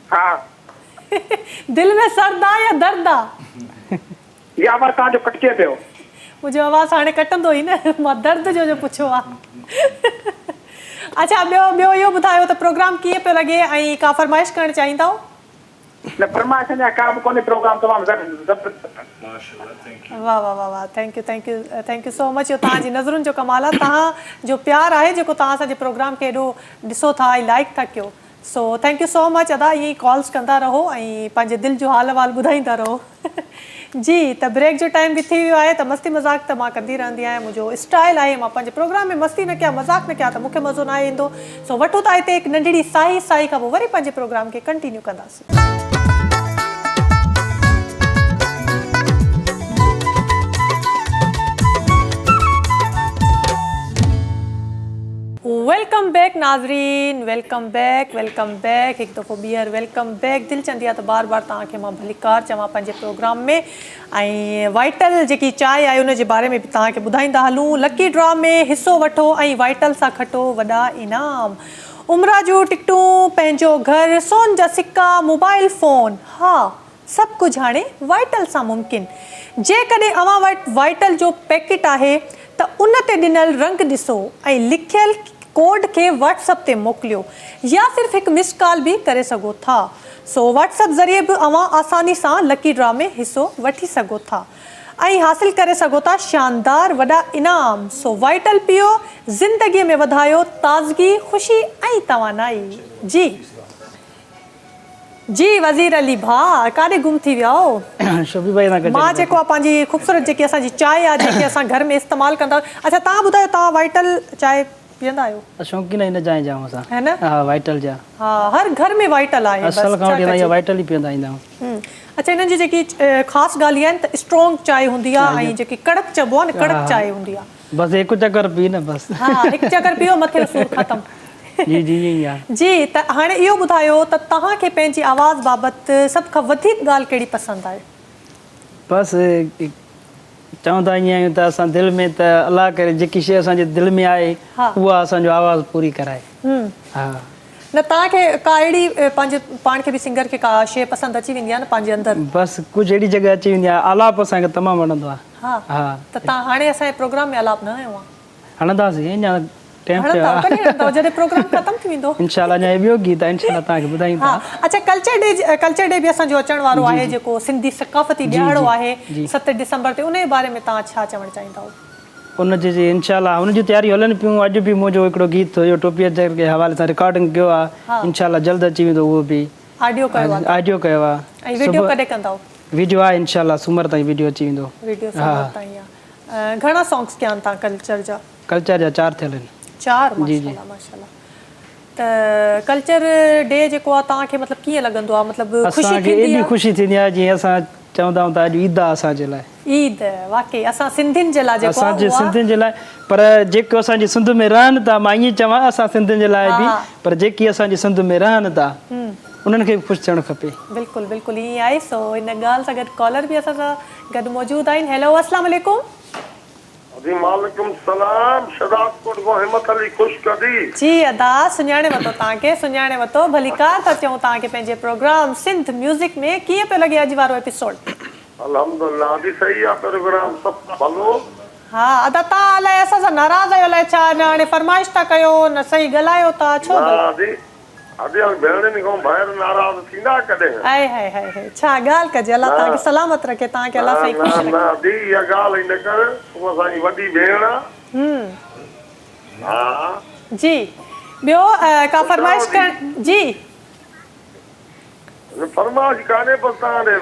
[SPEAKER 6] हाँ।
[SPEAKER 2] दिलि में सर्द आहे या दर्द आहे?
[SPEAKER 6] इहा आवाज़ तव्हांजो कटिजे पियो।
[SPEAKER 2] मुंहिंजो आवाज़ हाणे कटंदो ई न, मां दर्द जो पुछियो आहे। अच्छा, ॿियो इहो ॿुधायो त प्रोग्राम कीअं पियो लॻे ऐं का फरमाइश करणु चाहींदव?
[SPEAKER 6] न फरमाइश जा का बि कोन्हे, प्रोग्राम तमामु ज़बरदस्त।
[SPEAKER 2] वाह वाह वाह वाह, थैंक यू सो मच। इहो तव्हांजी नज़रुनि जो कमाल आहे, तव्हांजो प्यार आहे जेको तव्हां असांजे प्रोग्राम खे एॾो ॾिसो था ऐं लाइक था कयो। So thank you so much अदा, ईअं ई कॉल्स कंदा रहो ऐं पंहिंजे दिलि जो हाल वाल ॿुधाईंदा रहो। जी, त ब्रेक जो टाइम बि थी वियो आहे, त मस्ती मज़ाक त मां कंदी रहंदी आहियां, मुंहिंजो स्टाइल आहे। मां पंहिंजे प्रोग्राम में मस्ती न कया, मज़ाक न कया त मूंखे मज़ो न ईंदो। सो वठूं था हिते हिकु नंढड़ी साई खां पोइ वरी पंहिंजे प्रोग्राम खे कंटिन्यू कंदासीं। वेलकम बैक नाज़रीन, वेलकम बैक। हिकु दफ़ो ॿीहर वेलकम बैक। दिलि चवंदी आहे त बार बार तव्हांखे मां भलीकार चवां पंहिंजे प्रोग्राम में। ऐं वाइटल जेकी चांहि आहे उन जे बारे में बि तव्हांखे ॿुधाईंदा हलूं। लकी ड्रॉ में हिसो वठो ऐं वाइटल सां खटो वॾा इनाम। उमिरि जूं टिकटूं, पंहिंजो घर, सोन जा सिक्का, मोबाइल फ़ोन, हा सभु कुझु हाणे वाइटल सां मुमकिन। जेकॾहिं अव्हां वटि वाइटल जो पैकेट आहे त उन ते ॾिनल रंग ॾिसो ऐं लिखियल कोड खे व्हाट्सअप ते मोकिलियो या सिर्फ़ु हिकु मिस कॉल बि करे सघो था। सो व्हाट्सअप ज़रिए बि अव्हां आसानी सां लकी ड्रॉ में हिसो वठी सघो था ऐं हासिल करे सघो था शानदार वॾा इनाम। सो वाइटल पीओ, ज़िंदगीअ में वधायो ताज़गी, ख़ुशी ऐं तवानाई। जी वज़ीर अली भाउ, काॾे गुम थी विया हो?
[SPEAKER 4] शोभी भाई
[SPEAKER 2] मां जेको आहे पंहिंजी ख़ूबसूरत जेकी असांजी चांहि आहे जेके असां घर में इस्तेमालु कंदा। अच्छा, तव्हां ॿुधायो, तव्हां वाइटल चांहि पीअंदा आहियो?
[SPEAKER 4] शौक़ीन आहिनि चांहि जा असां,
[SPEAKER 2] है न?
[SPEAKER 4] हा वाइटल जा।
[SPEAKER 2] हा, हर घर में वाइटल आहे।
[SPEAKER 4] असल खां वठी इहा वाइटल ई पीअंदा ईंदा आहियूं।
[SPEAKER 2] अच्छा, हिननि जी जेकी ख़ासि ॻाल्हि आहे त स्ट्रॉन्ग चांहि हूंदी आहे ऐं जेकी कड़क चइबो आहे न, कड़क चांहि हूंदी आहे।
[SPEAKER 4] बसि हिकु चकर पी न बसि।
[SPEAKER 2] हा, हिकु चकर पीओ, मथे जो सूरु ख़तमु।
[SPEAKER 4] जी जी ईअं आहे।
[SPEAKER 2] जी, त हाणे इहो ॿुधायो त तव्हांखे पंहिंजी आवाज़ बाबति सभ खां वधीक ॻाल्हि कहिड़ी पसंदि आहे?
[SPEAKER 4] बसि चवंदा ईअं आहियूं त असां दिलि में त अलाह करे जेकी शइ असांजे दिलि में आहे उहा असांजो आवाज़ पूरी कराए। हा,
[SPEAKER 2] न तव्हांखे का अहिड़ी पंहिंजे पाण खे बि सिंगर खे का शइ पसंदि अची वेंदी आहे न पंहिंजे अंदरि?
[SPEAKER 4] बसि कुझु अहिड़ी जॻह अची वेंदी आहे, आलाप असांखे तमामु वणंदो आहे।
[SPEAKER 2] हा, त तव्हां हाणे असांजे प्रोग्राम में आलाप न आयो आहे?
[SPEAKER 4] हणंदासीं अञा टाइम ते,
[SPEAKER 2] जॾहिं प्रोग्राम ख़तमु थी वेंदो
[SPEAKER 4] इंशाल्लाह। अञा ॿियो गीत आहे इंशाल्लाह तव्हांखे ॿुधाईंदा।
[SPEAKER 2] अच्छा, कल्चर डे बि असांजो अचण वारो आहे, जेको सिंधी सक़ाफ़ती ॾियारो आहे 7 डिसंबर ते। उन जे बारे में तव्हां छा चवणु चाहींदव?
[SPEAKER 4] उनजी इंशाल्लाह उनजी तयारी हलनि पियूं। अॼु बि मुंहिंजो हिकिड़ो गीत हुयो टोपीअ जे हवाले सां रिकॉर्डिंग कयो आहे, इंशाल्लाह जल्द अची वेंदो। उहो बि
[SPEAKER 2] ऑडियो कयो आहे ऐं वीडियो कॾहिं कंदव?
[SPEAKER 4] वीडियो आहे इंशाल्लाह, सूमर ताईं वीडियो अची वेंदो।
[SPEAKER 2] वीडियो सूमर ताईं आहे। घणा सॉन्ग्स कया आहिनि तव्हां कल्चर जा?
[SPEAKER 4] कल्चर जा 4 थियल आहिनि।
[SPEAKER 2] 4? माशाल्लाह माशाल्लाह। त कल्चर डे जेको आहे तव्हांखे मतिलबु कीअं लॻंदो आहे? मतिलबु
[SPEAKER 4] असांखे एॾी ख़ुशी थींदी आहे जीअं असां चवंदा आहियूं त अॼु ईद आहे असांजे लाइ।
[SPEAKER 2] ईद वाकई असां सिंधियुनि जे लाइ,
[SPEAKER 4] असांजे सिंधियुनि जे लाइ। पर जेको असांजी सिंध में रहनि था, मां ईअं चवां असां सिंधियुनि जे लाइ बि, पर जेकी असांजी सिंध में रहनि था उन्हनि खे बि ख़ुशि थियणु खपे।
[SPEAKER 2] बिल्कुलु बिल्कुलु ईअं आहे। सो हिन ॻाल्हि सां गॾु कॉलर बि असां सां गॾु मौजूदु आहिनि। हेलो, अस्सलाम वालेकुम।
[SPEAKER 8] वालेकुम सलाम। शदाबकोट को हिम्मत अली खुशकदी।
[SPEAKER 2] जी अदा, सुञाणे वतो, तव्हांखे सुञाणे वतो। भलीकार था चऊं तव्हांखे पंहिंजे प्रोग्राम सिंध म्यूज़िक में। कीअं पियो लॻे अॼु वारो एपिसोड?
[SPEAKER 8] अल्हम्दुलिल्लाह अॼु सही आहे प्रोग्राम, सभु भलो।
[SPEAKER 2] हा अदा, तव्हां अलाए असां सां नाराज़ आहियो अलाए छा? न हाणे फरमाइश था कयो, न सही ॻाल्हायो था, छो?
[SPEAKER 8] भेणनि खां ॿाहिरि नाराज़ थींदा कॾहिं?
[SPEAKER 2] हाय हाय हाय हाय, छा ॻाल्हि कजे। अलाह तव्हांखे सलामत रखे, तव्हांखे अलाह सही ख़ुशि रखे।
[SPEAKER 8] इहा ॻाल्हि ई न कर, तूं असांजी वॾी भेण आहे। हा
[SPEAKER 2] जी, ॿियो का फरमाइश कर जी
[SPEAKER 8] फरमाइश कान्हे पर तव्हां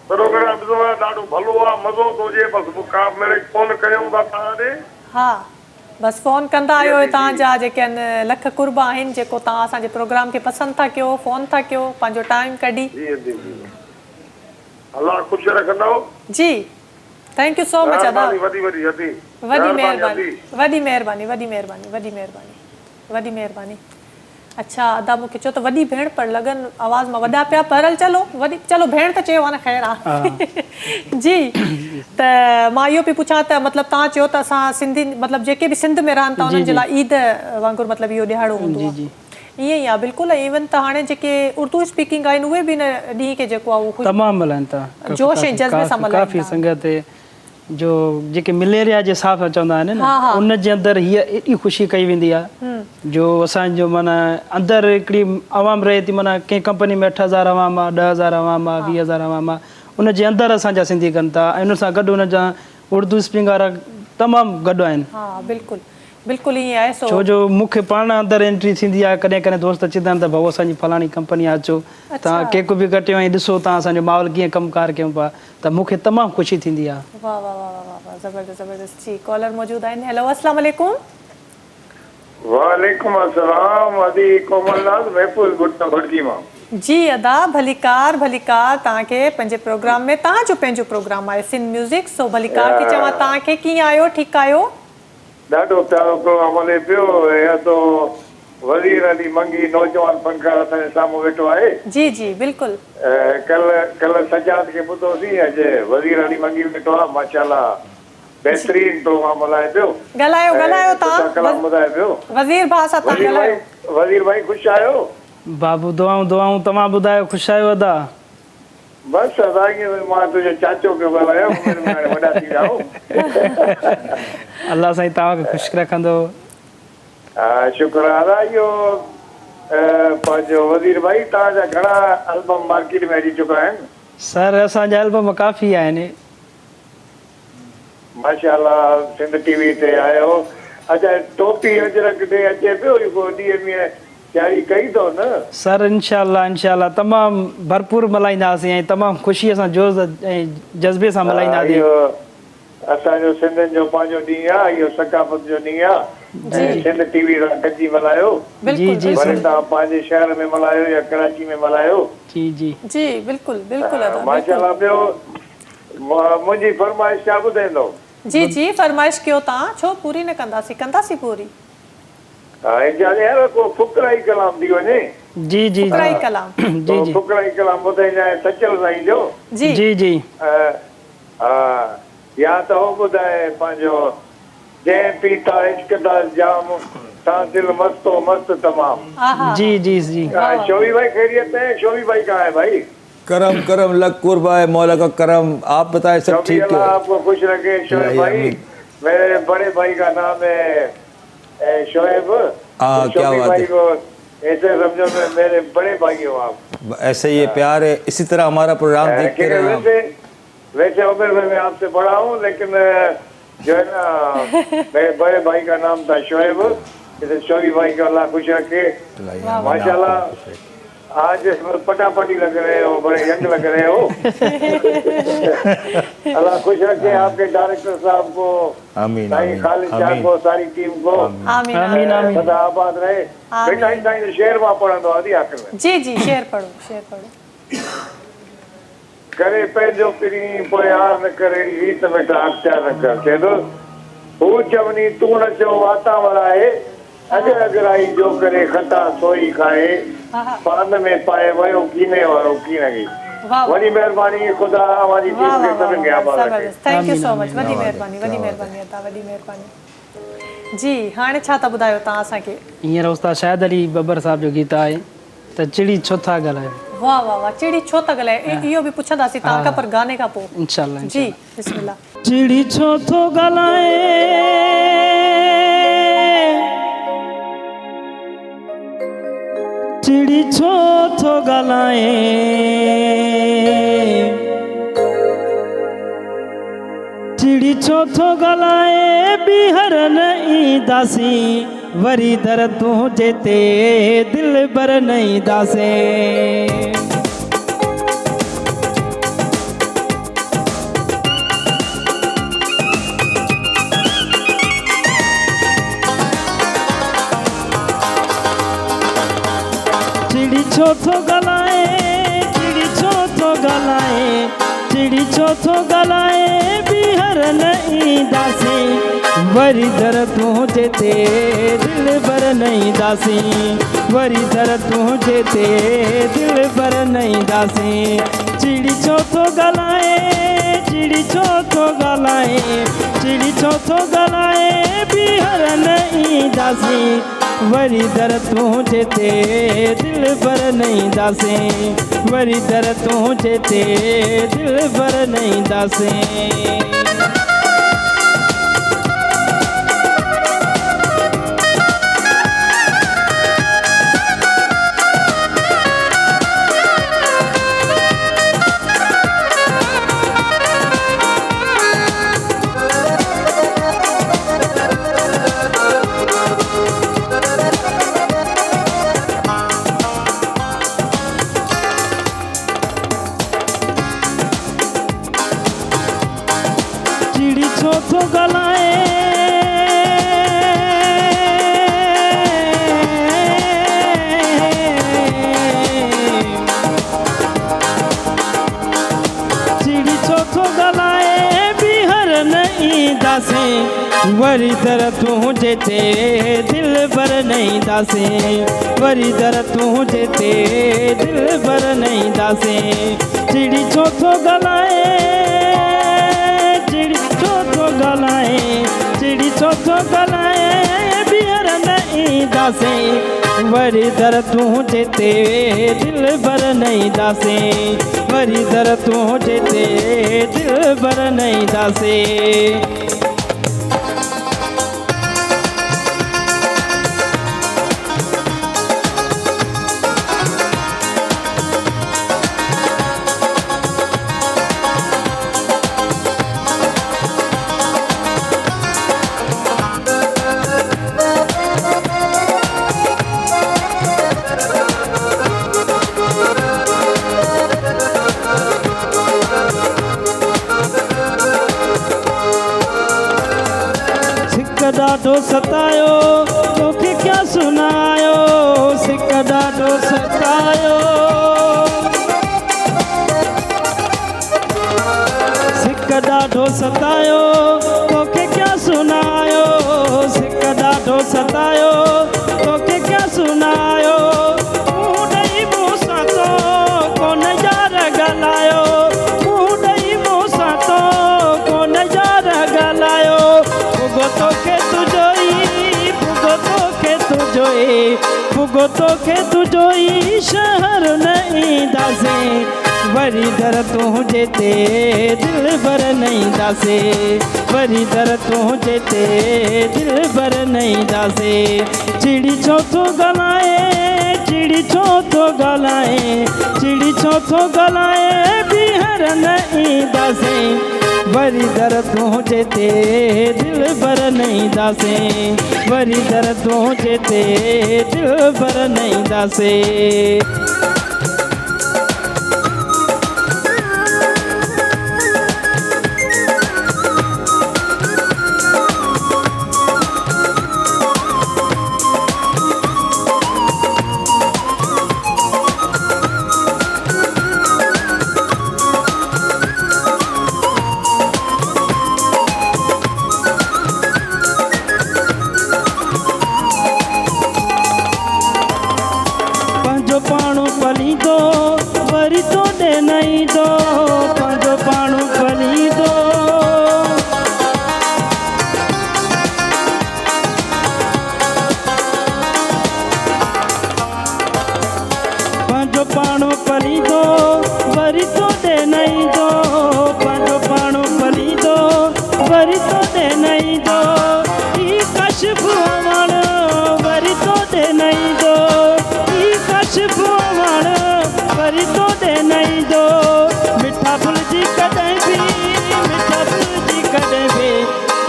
[SPEAKER 8] प्रोग्राम ॾाढो भलो आहे मज़ो थो अचे बसि का मिड़े फोन कयूं था तव्हां ॾे
[SPEAKER 2] हा बसि फ़ोन कंदा आहियो तव्हांजा जेके आहिनि लख कुर्ब आहिनि जेको तव्हां असांजे प्रोग्राम खे पसंदि था कयो फ़ोन था कयो पंहिंजो टाइम कढी
[SPEAKER 8] जी जी जी अलाह ख़ुशि रखंदो
[SPEAKER 2] जी थैंक यू सो मच अदा
[SPEAKER 8] वॾी वॾी वॾी
[SPEAKER 2] वॾी महिरबानी वॾी महिरबानी वॾी महिरबानी वॾी महिरबानी वॾी महिरबानी अच्छा अदा मूंखे चयो त वॾी भेण पर लॻनि आवाज़ मां वॾा पिया परल चलो वॾी चलो भेण त चयो आहे न ख़ैर आहे जी त मां इहो पई पुछां त मतिलबु तव्हां चयो त असां सिंधी मतिलबु जेके बि सिंध में रहनि था उन्हनि जे लाइ ईद वांगुरु मतिलबु इहो ॾियारो हूंदो आहे ईअं ई आहे बिल्कुलु इवन त हाणे जेके उर्दू स्पीकिंग आहिनि उहे बि हिन ॾींहं खे जेको आहे उहो
[SPEAKER 4] तमामु मल्हाइनि था
[SPEAKER 2] जोश ऐं जज़्बे सां मल्हाइनि
[SPEAKER 4] काफ़ी संगत जो जेके मलेरिया जे हिसाब सां चवंदा आहिनि
[SPEAKER 2] हा, हा।
[SPEAKER 4] न उन जे अंदरि हीअ एॾी ख़ुशी कई वेंदी आहे जो असांजो माना अंदरि हिकिड़ी आवाम रहे थी माना कंहिं कंपनी में 8,000 आवाम आहे 10,000 आवाम आहे 20,000 आवाम आहे उन जे अंदरि असांजा सिंधी कनि था ऐं उन सां गॾु उन जा उर्दू स्पीकिंग वारा तमामु गॾु आहिनि
[SPEAKER 2] हा बिल्कुलु बिल्कुलु ईअं आहे
[SPEAKER 4] छो जो मूंखे पाण अंदरि एंट्री थींदी आहे कॾहिं कॾहिं दोस्त चवंदा आहिनि त भाऊ असांजी फलाणी कंपनी आहे अचो तव्हां केक बि कटियो ऐं ॾिसो तव्हां असांजो माहौल कीअं कमकार कयूं पिया त मूंखे तमामु ख़ुशी थींदी आहे
[SPEAKER 2] वाह वाह वाह वाह वाह ज़बरदस्त ज़बरदस्त जी कॉलर मौजूदु आहिनि हेलो अस्सलाम वालेकुम
[SPEAKER 8] वालेकुम अस्सलाम अदी कोमलनाथ महफूज़ भटकी मां
[SPEAKER 2] जी अदा भलीकार भलीकार तव्हांखे पंहिंजे प्रोग्राम में तव्हांजो पंहिंजो प्रोग्राम आहे सिंध म्यूज़िक सो भलीकार थी चवां तव्हांखे कीअं आहियो ठीकु आहियो
[SPEAKER 8] ॾाढो प्यारो प्रोग्राम हले पियो या तो वज़ीर अली मंगी नौजवान फनकार असांजे साम्हूं वेठो आहे
[SPEAKER 2] जी जी बिल्कुलु
[SPEAKER 8] कल सजाद खे ॿुधोसीं अॼु वज़ीर अली मंगी वेठो आहे माशाल्लाह बहितरीन प्रोग्राम हलाए पियो
[SPEAKER 2] ॻाल्हायो तव्हां
[SPEAKER 8] कलाम ॿुधाए पियो
[SPEAKER 2] वज़ीर भाउ सां तव्हां ॻाल्हायो
[SPEAKER 8] वज़ीर भाई ख़ुशि आहियो
[SPEAKER 4] बाबू दुआऊं तव्हां ॿुधायो ख़ुशि आहियो अदा
[SPEAKER 8] बसि असांखे मां तुंहिंजो चाचो पियो ॻाल्हायां वॾा थी विया
[SPEAKER 4] अलाह साईं तव्हांखे ख़ुशि रखंदो
[SPEAKER 8] शुक्र अदा इहो पंहिंजो वज़ीर भाई तव्हांजा घणा एल्बम मार्केट में अची चुका आहिनि
[SPEAKER 4] सर असांजा एल्बम काफ़ी आहिनि
[SPEAKER 8] माशाल्लाह सिंध टीवी ते आयो अच्छा टोपी अजरक ते अचे पियो जेको ॾींहं में तयारी कई अथव न
[SPEAKER 4] सर इंशाल्लाह तमामु भरपूर मल्हाईंदासीं ऐं तमामु ख़ुशीअ सां जोश ऐं जज़्बे सां मल्हाईंदासीं
[SPEAKER 8] असांजो सिंधियुनि जो पंहिंजो ॾींहुं आहे इहो सकाफ़त जो ॾींहुं आहे सिंध टीवी सां गॾिजी मल्हायो
[SPEAKER 4] जी जी
[SPEAKER 8] भले तव्हां पंहिंजे शहर में मल्हायो या कराची में मल्हायो
[SPEAKER 4] जी जी
[SPEAKER 2] जी बिल्कुलु बिल्कुलु
[SPEAKER 8] माशाल्लाह ॿियो मुंहिंजी फरमाइश छा ॿुधाईंदो
[SPEAKER 2] जी जी फरमाइश कयो तव्हां छो पूरी न कंदासीं पूरी
[SPEAKER 8] यार को फुकराई कलाम थी वञे
[SPEAKER 4] जी जी
[SPEAKER 2] फुकराई कलाम
[SPEAKER 4] जी जी
[SPEAKER 8] फुकराई कलाम ॿुधाइजांइ सचल साईं जो
[SPEAKER 2] जी
[SPEAKER 4] जी जी
[SPEAKER 8] हा या त हो ॿुधाए पंहिंजो जंहिं पीता इश्क दा जाम ता दिल मस्तो मस्त तमाम
[SPEAKER 4] जी जी जी
[SPEAKER 8] शोभी भाई खैरियत है शोभी भाई कहाँ है भाई
[SPEAKER 3] करम करम लक कुर्बा है मौला का करम आप बताएं सब ठीक है
[SPEAKER 8] आपको खुश रखे शोएब भाई मेरे बड़े भाई का नाम है शोएब
[SPEAKER 3] क्या बात है
[SPEAKER 8] को ऐसे समझो मेरे बड़े भाई हो आप
[SPEAKER 3] ऐसे ये प्यार है इसी तरह हमारा प्रोग्राम देखते रहे
[SPEAKER 8] वैसे उम्र में मैं आपसे बड़ा हूँ लेकिन जो है ना मेरे बड़े भाई का नाम था शोएब जैसे शोएब भाई का अल्लाह खुश रखे माशाल्लाह आज पटापटी लग रहे हो बड़े यंग लग रहे हो अल्लाह खुश रखे आपके डायरेक्टर साहब को
[SPEAKER 3] आमीन
[SPEAKER 8] खालिद शाह को सारी टीम को
[SPEAKER 2] आमीन
[SPEAKER 4] आमीन
[SPEAKER 8] सदा आबाद रहे बेटा इन शेर मां पढ़ंदो आदि आखिर में
[SPEAKER 2] जी जी शेर पढ़ो
[SPEAKER 8] करे पंहिंजो पिरी पोयार न करे रीत में अख्तियार न कर चए थो हू चवनी तूं न चओ वाता वराए अॼु अगराई जो करे खता सोई खाए पान में पाए वियो कीने वारो कीनगी वॾी महिरबानी ख़ुदा हमारी टीम खे सभिनि खे आबाद रखे
[SPEAKER 2] थैंक यू सो मच वॾी महिरबानी अदा वॾी महिरबानी जी हाणे छा था ॿुधायो तव्हां असांखे
[SPEAKER 4] हींअर उस्ताद शाहिद अली बब्बर साहब जो गीत आहे त चिड़ी छो था ॻाल्हायो
[SPEAKER 2] वाह वाह वाह चिड़ी छो था ॻाल्हाए इहो बि पुछंदासीं तव्हां खां पर गाने खां पोइ
[SPEAKER 4] इंशाल्लाह
[SPEAKER 2] जी बिस्मिल्लाह
[SPEAKER 4] चिड़ी छो थो ॻाल्हाए चिड़ी छो थो ॻाल्हाए चिड़ी छो थो ॻाल्हाए ॿीहर न ईंदासीं वरी दर तुझे ते दिल बर नहीं दासे। चिड़ी छो थो गलाए, चिड़ी छो थो गलाए, चिड़ी छो थो गलाए बिहर नहीं दासी। वरी दर तुझे ते दिल बर नहीं दासी। वरी दर तुझे ते दिल बर नहीं दासी। चिड़ी छो थो गलाए, चिड़ी छो थो गलाए, चिड़ी छो थो गलाए बिहर नहीं दासी। वरी दर तुझे ते दिल बर नहीं दासे। वरी दर तुझे ते दिल बर नहीं दासे। चिड़ी छो थो गलाए, चिड़ी छो थो गलाए बिहर नहीं दासे। वरी दर तुझे ते दिल बर नहीं दासे। वरी दर तुझे ते दिल बर नहीं दासे। चिड़ी छो थो गलाए, चिड़ी छो थो गलाए, चिड़ी छो थो गलाए बिहर नहीं दासे। वरी दर तुझे ते दिल बर नहीं दासे। वरी दर तुझे ते दिल बर नहीं दासे। ॾाढो सतायो तोखे क्या सुनायो। सिक ॾाढो सतायो, सिक ॾाढो सतायो तोखे क्या सुनायो। सिक ॾाढो सतायो तोखे क्या सुनायो। मूं ॾेई मूंसां तो कोन यार ॻाल्हायो। मूं ॾेई मूंसां तो कोन यार ॻाल्हायो। भुगो तोखे तुझो ई, भुगो तोखे तुझो ई, भुगो तोखे तुझो ई शहर नहीं दासे। वरी दर तुझे ते दिल बर नहीं दासे। वरी दर तुझे ते दिल बर नहीं दासे। चिड़ी छो थो गलाए, चिड़ी छो थो गलाए, चिड़ी छो थो गलाए बिहर नहीं दासे। वरी दर तुझे ते दिल बर नहीं दासे। वरी दर तुझे ते दिल बर नहीं दासे। पाणो पली दो वरी तो दे नहीं दो। पंहिंजो पाणो पली दो, पंहिंजो पाणो पली दो वरी तो दे नहीं दो। पंहिंजो पाणो पली दो वरी तो दे नहीं दो। ई कशिफ वण वरी तो दे नहीं दो। ई कशिफ वण वरी तो दे नहीं दो। मिठा भुलिजी कॾहिं बि, मिठा भुलिजी कॾहिं बि,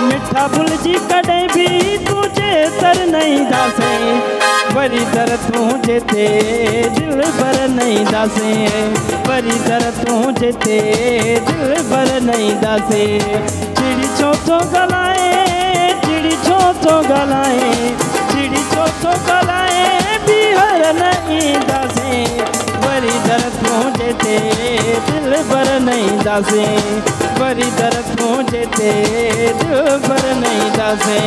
[SPEAKER 4] मिठा भुलिजी कॾहिं बि तुझे पर नहीं दासे वरी दर तूं जेते दिल पर नहीं दासे वरी दर तूं जेते दिल पर नहीं दासे चिड़ी छो तो गलाए चिड़ी छो तो गलाए चिड़ी छो तो गलाए बिहर नहीं दासे वरी दर तूं जेते दिल पर नहीं दासे वरी दर तूं जेते दिल पर नहीं दासे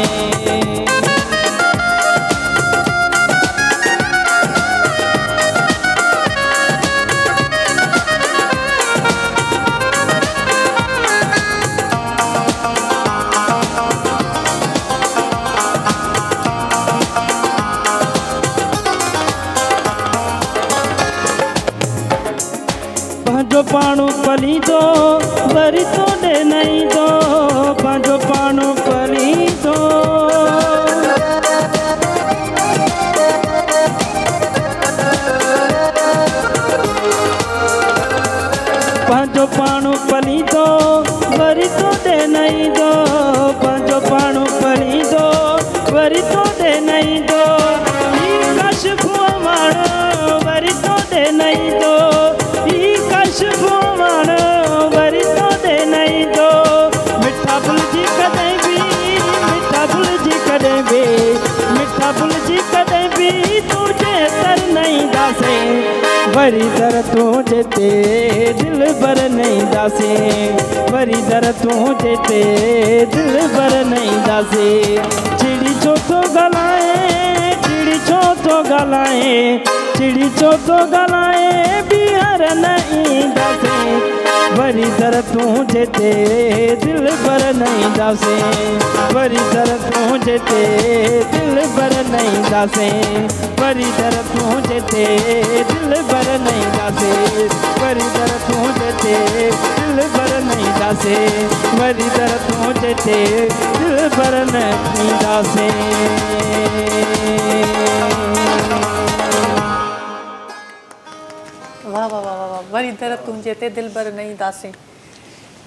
[SPEAKER 4] पंहिंजो पाणो पली दो वरी तोॾे नहीं दो पंहिंजो पाणो पली दो पंहिंजो पाणो पली दो वरी तोॾे नहीं दो पंहिंजो पाणो पली दो वरी तोॾे नहीं दो कशफो माणो वरी तोॾे नहीं दो कशफो माणो वरी तोॾे नहीं दो मिठा भुलिजी कॾहिं बि मिठा भुलिजी कॾहिं बि मिठा भुलिजी कॾहिं बि तुंहिंजे तर नहीं दासे वरी दर तूं जेते दिल भर नहीं दासे वरी दर तूं जेते दिल भर नहीं दासे चिड़ी छो तो गलाए चिड़ी छो तो गलाए चिड़ी छो तो गलाए बिहर नहीं दासे वरी दर तूं जेते दिल भर नहीं दासे वरी दर तूं जेते दिल भर नहीं दासे वरी दर तूं जेते दिल भर नहीं दासे वरी दर तूं जेते दिल भर नहीं दासे वरी दर तूं जेते दिल भर नहीं दासे
[SPEAKER 2] वाह वाह वाह वाह वरी दर तूं जेते दिल भर नहीं दासे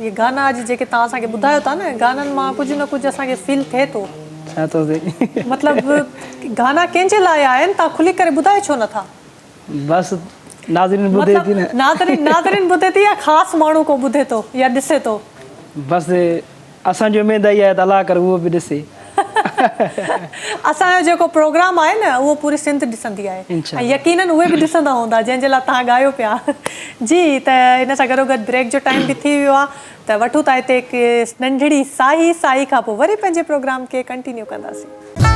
[SPEAKER 2] ये गाना अॼु जेके तव्हां असांखे ॿुधायो था न गाननि मां कुझु न कुझु असांखे फील थिए थो
[SPEAKER 4] छा थो थिए
[SPEAKER 2] मतिलबु गाना कंहिंजे लाइ आहिनि तव्हां खुली करे ॿुधाए छो नथा
[SPEAKER 4] बसि नाज़रीन ॿुधे थी न
[SPEAKER 2] नाज़रीन ॿुधे थी या ख़ासि माण्हू को ॿुधे थो या ॾिसे थो
[SPEAKER 4] बसि असांजी उमेदु इहा आहे त अलाह कर उहो बि ॾिसे
[SPEAKER 2] असांजो जेको प्रोग्राम आहे न उहो पूरी सिंध ॾिसंदी आहे ऐं यकीनन उहे बि ॾिसंदा हूंदा जंहिंजे लाइ तव्हां ॻायो पिया जी त हिन सां गॾोगॾु ब्रेक जो टाइम बि थी वियो आहे त वठूं था हिते हिकु नंढड़ी साई खां पोइ वरी पंहिंजे प्रोग्राम खे कंटिन्यू कंदासीं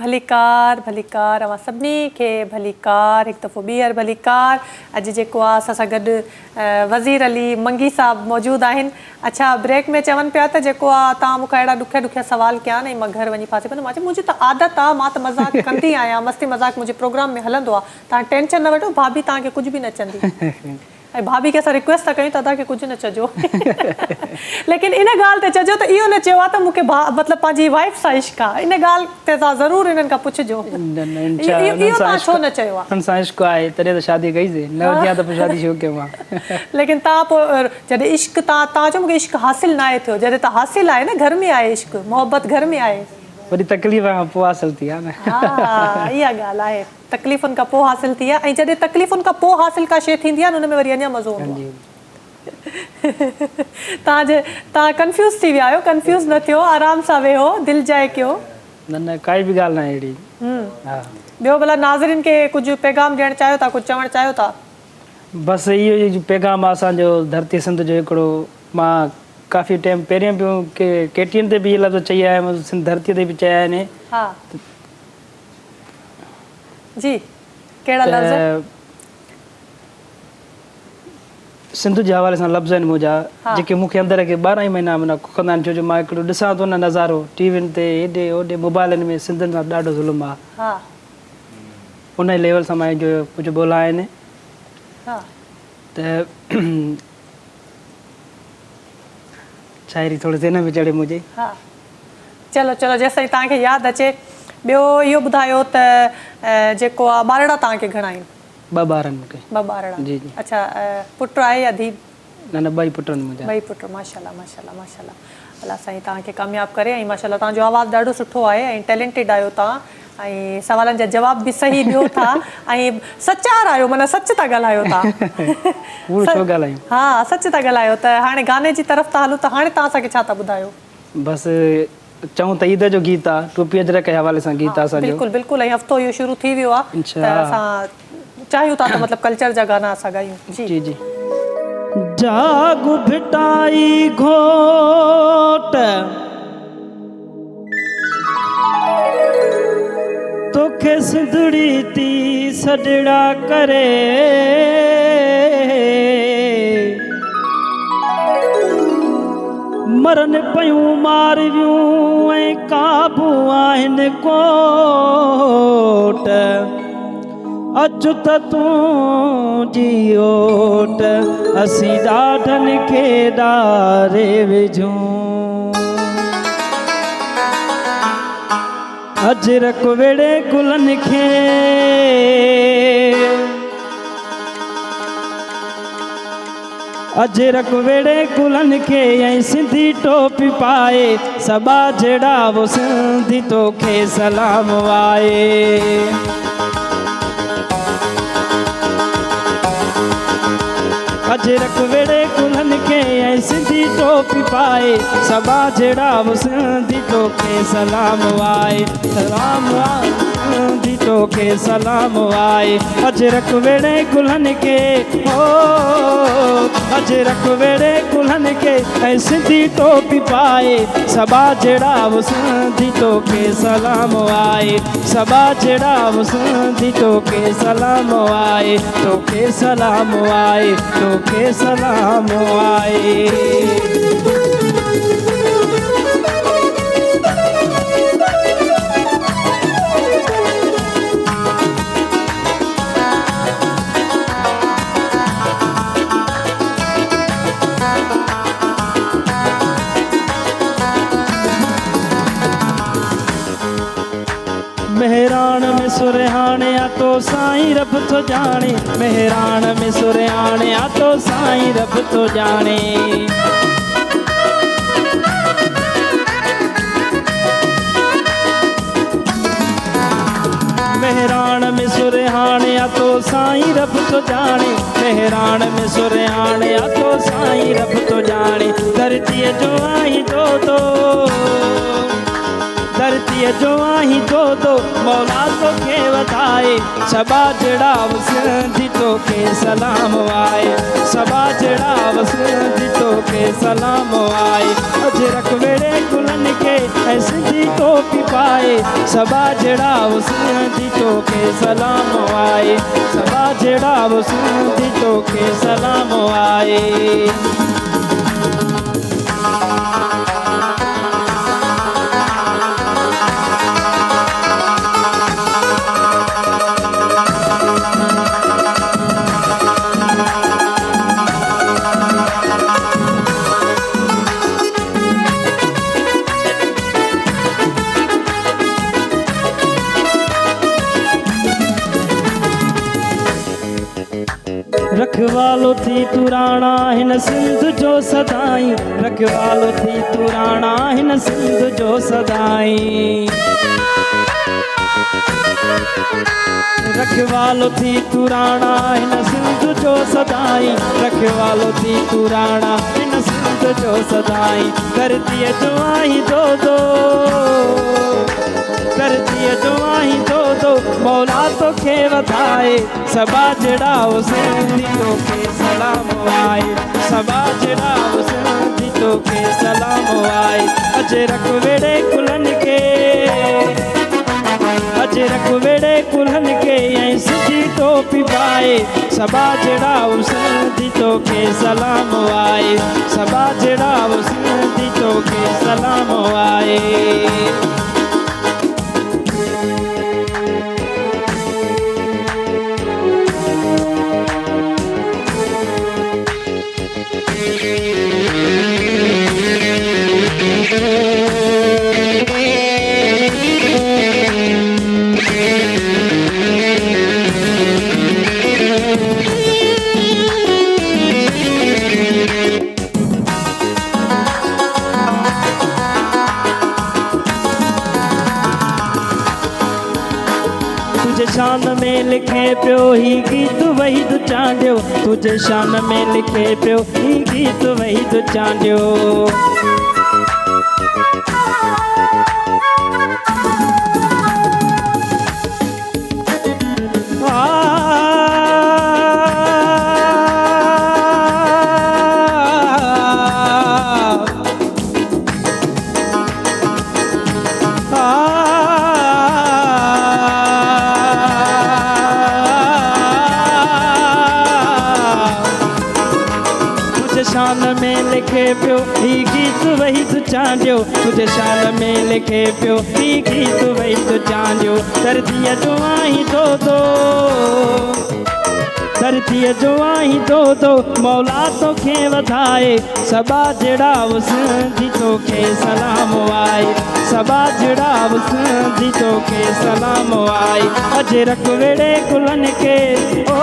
[SPEAKER 2] भलीकार भलीकार अवां सभिनी खे भलीकार हिकु दफ़ो ॿीहर भलीकार अॼु जेको आहे असां सां गॾु वज़ीर अली मंगी साहब मौजूदु आहिनि अच्छा ब्रेक में चवनि पिया त जेको आहे तव्हां मूंखां अहिड़ा ॾुखिया सुवाल कया न मां घर वञी फासे पवंदमि मां चयो मुंहिंजी त आदत आहे मां त मज़ाक कंदी आहियां मस्ती मज़ाक मुंहिंजे प्रोग्राम में हलंदो आहे तव्हां टेंशन न वठो भाभी तव्हांखे कुझु बि न चवंदी ऐं भाभी खे असां रिक्वेस्ट था कयूं त तव्हांखे कुझु न चइजो लेकिन इन ॻाल्हि ते चइजो त इहो न चयो आहे त मूंखे मतिलबु पंहिंजी वाइफ सां इश्क़ आहे इन ॻाल्हि ते तव्हां ज़रूरु इन्हनि खां पुछिजो इहो तव्हां छो न चयो आहे
[SPEAKER 4] सां इश्क़ आहे तॾहिं त शादी कईसीं न हुजे त पोइ शादी छो कयूं आहे
[SPEAKER 2] लेकिन तव्हां पोइ जॾहिं इश्क़ तव्हां चओ मूंखे इश्क़ हासिलु न आहे थियो जॾहिं त हासिलु आहे न घर में आहे इश्क़ मोहबत घर में आहे
[SPEAKER 4] वरी तकलीफ़ खां पोइ हासिलु थी आहे न
[SPEAKER 2] हा इहा ॻाल्हि आहे तकलीफ़ुनि खां पोइ हासिलु थी आहे ऐं जॾहिं तकलीफ़ुनि खां पोइ हासिलु का शइ थींदी आहे न हुन में वरी अञा मज़ो हूंदो आहे तव्हां कंफ्यूज़ थी विया आहियो कंफ्यूज़ न थियो आराम सां वेहो दिलि जाए कयो
[SPEAKER 4] न काई बि ॻाल्हि न आहे अहिड़ी हा
[SPEAKER 2] ॿियो भला नाज़रीन खे कुझु पैगाम ॾियणु चाहियो था कुझु चवणु चाहियो था
[SPEAKER 4] बसि इहो पैगाम आहे असांजो धरती सिंध जो हिकिड़ो मां काफ़ी टाइम पहिरियों बि केटीएन ते बि इहे लफ़्ज़ चई आहियां सिंध धरतीअ ते बि चया आहिनि
[SPEAKER 2] हा जी कहिड़ा लफ़्ज़
[SPEAKER 4] सिंध जे हवाले सां लफ़्ज़ आहिनि मुंहिंजा जेके मूंखे अंदरि खे 12 महीना माना कुखंदा आहिनि छो जो मां हिकिड़ो ॾिसां थो न नज़ारो टीवियुनि ते हेॾे होॾे मोबाइलनि में सिंधियुनि सां ॾाढो ज़ुल्म आहे उन लेवल सां मां जो कुझु ॿोला आहिनि त शायरी थोड़ी देर में चढ़े मुझे
[SPEAKER 2] हाँ चलो चलो जेसि ताईं तव्हांखे यादि अचे ॿियो इहो ॿुधायो त जेको आहे ॿारड़ा तव्हांखे घणा आहिनि
[SPEAKER 4] बारन मूंखे
[SPEAKER 2] बारड़ा
[SPEAKER 4] जी जी।
[SPEAKER 2] अच्छा पुट आहे या धी?
[SPEAKER 4] न ॿई पुटनि मुंहिंजा।
[SPEAKER 2] ॿई पुट माशाल्लाह माशाल्लाह माशाल्लाह। अल्लाह साईं तव्हांखे कामयाब करे ऐं माशाल्लाह तव्हांजो आवाज़ु ॾाढो सुठो आहे ऐं टैलेंटेड आहियो तव्हां ऐं सवालनि जा जवाब बि सही ॾियो था ऐं सचार आहियो माना सच था ॻाल्हायो था।
[SPEAKER 4] कूड़ छो ॻाल्हायूं?
[SPEAKER 2] हा सच था ॻाल्हायो। त हाणे गाने जी तरफ़ था हलूं त हाणे तव्हां असांखे छा था ॿुधायो?
[SPEAKER 4] बसि चऊं त ईद जो गीत आहे, टोपी अजरक के हवाले सां गीत आहे असांजो।
[SPEAKER 2] बिल्कुलु बिल्कुलु ऐं हफ़्तो इहो शुरू थी वियो आहे त असां चाहियूं था त मतिलबु कल्चर जा गाना असां ॻायूं।
[SPEAKER 4] जी जी। जागु भिटाई घोट तोखे सिंधड़ी थी सॾड़ा करे मरन पयूं मारियूं ऐं काबू आहिनि कोट अच त तूं जी ओट असीं ॾाढनि खे ॾारे विझूं अजरक वेड़े गुलनि खे अजरक वेड़े गुलनि खे ऐं सिंधी टोपी पाए सबा जहिड़ा वो सिंधी तोखे सलाम वाए अजरक वेड़े गुलनि खे ऐं सिंधी टोपी पाए सबा जहिड़ा वो सिंधी तोखे सलाम वाए सलाम वाए सिंधी तोखे सलाम वाए अजरक वेड़े गुलनि खे हो अजरक वेड़े गुलनि खे ऐं सिंधी टोपी पाए सबा जहिड़ा वो सिंधी तोखे सलाम वाए सबा जहिड़ा वो सिंधी तोखे सलाम वाए तोखे सलाम वाए तोखे सलाम वाए मेहरान में सुरहाने आ तो साईं रब तो जाने मेहरान में सुरहाने आ तो साईं रब तो जाने मेहरान में सुरहाने आ तो साईं रब तो जाने मेहरान में सुरहाने आ तो साईं रब तो जाने धरती जो आई दो धरती जो आही दो मौला तोखे वधाए सबा जहिड़ा सिंधी तोखे सलाम वाए सबा जहिड़ा सिंधी तोखे सलाम वाए अजरक वेड़े गुलनि खे ऐं सिंधी टोपी पाए सबा जहिड़ा सिंधी तोखे सलाम वाए सबा जहिड़ा सिंधी तोखे सलाम वाए रखवालो थी तू राणा हिन सिंध जो सदाई रखवालो थी तू राणा हिन सिंध जो सदाई रखवालो थी तू राणा हिन सिंध जो सदाई रखवालो थी तू राणा हिन सिंध जो सदाई धरती जो आई दो धरती जो आई दो मौला तोखे वधाए सबा जहिड़ा सिंधी तोखे सलाम वाए सबा जहिड़ा सिंधी तोखे सलाम वाए अजरक वेड़े गुलनि खे अजरक वेड़े गुलनि खे ऐं सिंधी टोपी पाए सबा जहिड़ा सिंधी तोखे सलाम वाए सबा जहिड़ा सिंधी तोखे सलाम वाए तुझे शान में लिखे पियो ही गीत वही तू चांडियो तुझे शान में लिखे पियो ही गीत वही तू चांडियो शान में लिखे पियो ही गीत वही तू चांडियो तुझे शान में लिखे पियो ही गीत वही तू चांडियो धरतीअ जो आई दो धरतीअ जो आई दो मौला तोखे वधाए सबा जड़ा उस जी तोखे सलाम आए सबा जड़ा उस जी तोखे सलाम आए अज रख वेड़े कुलन के ओ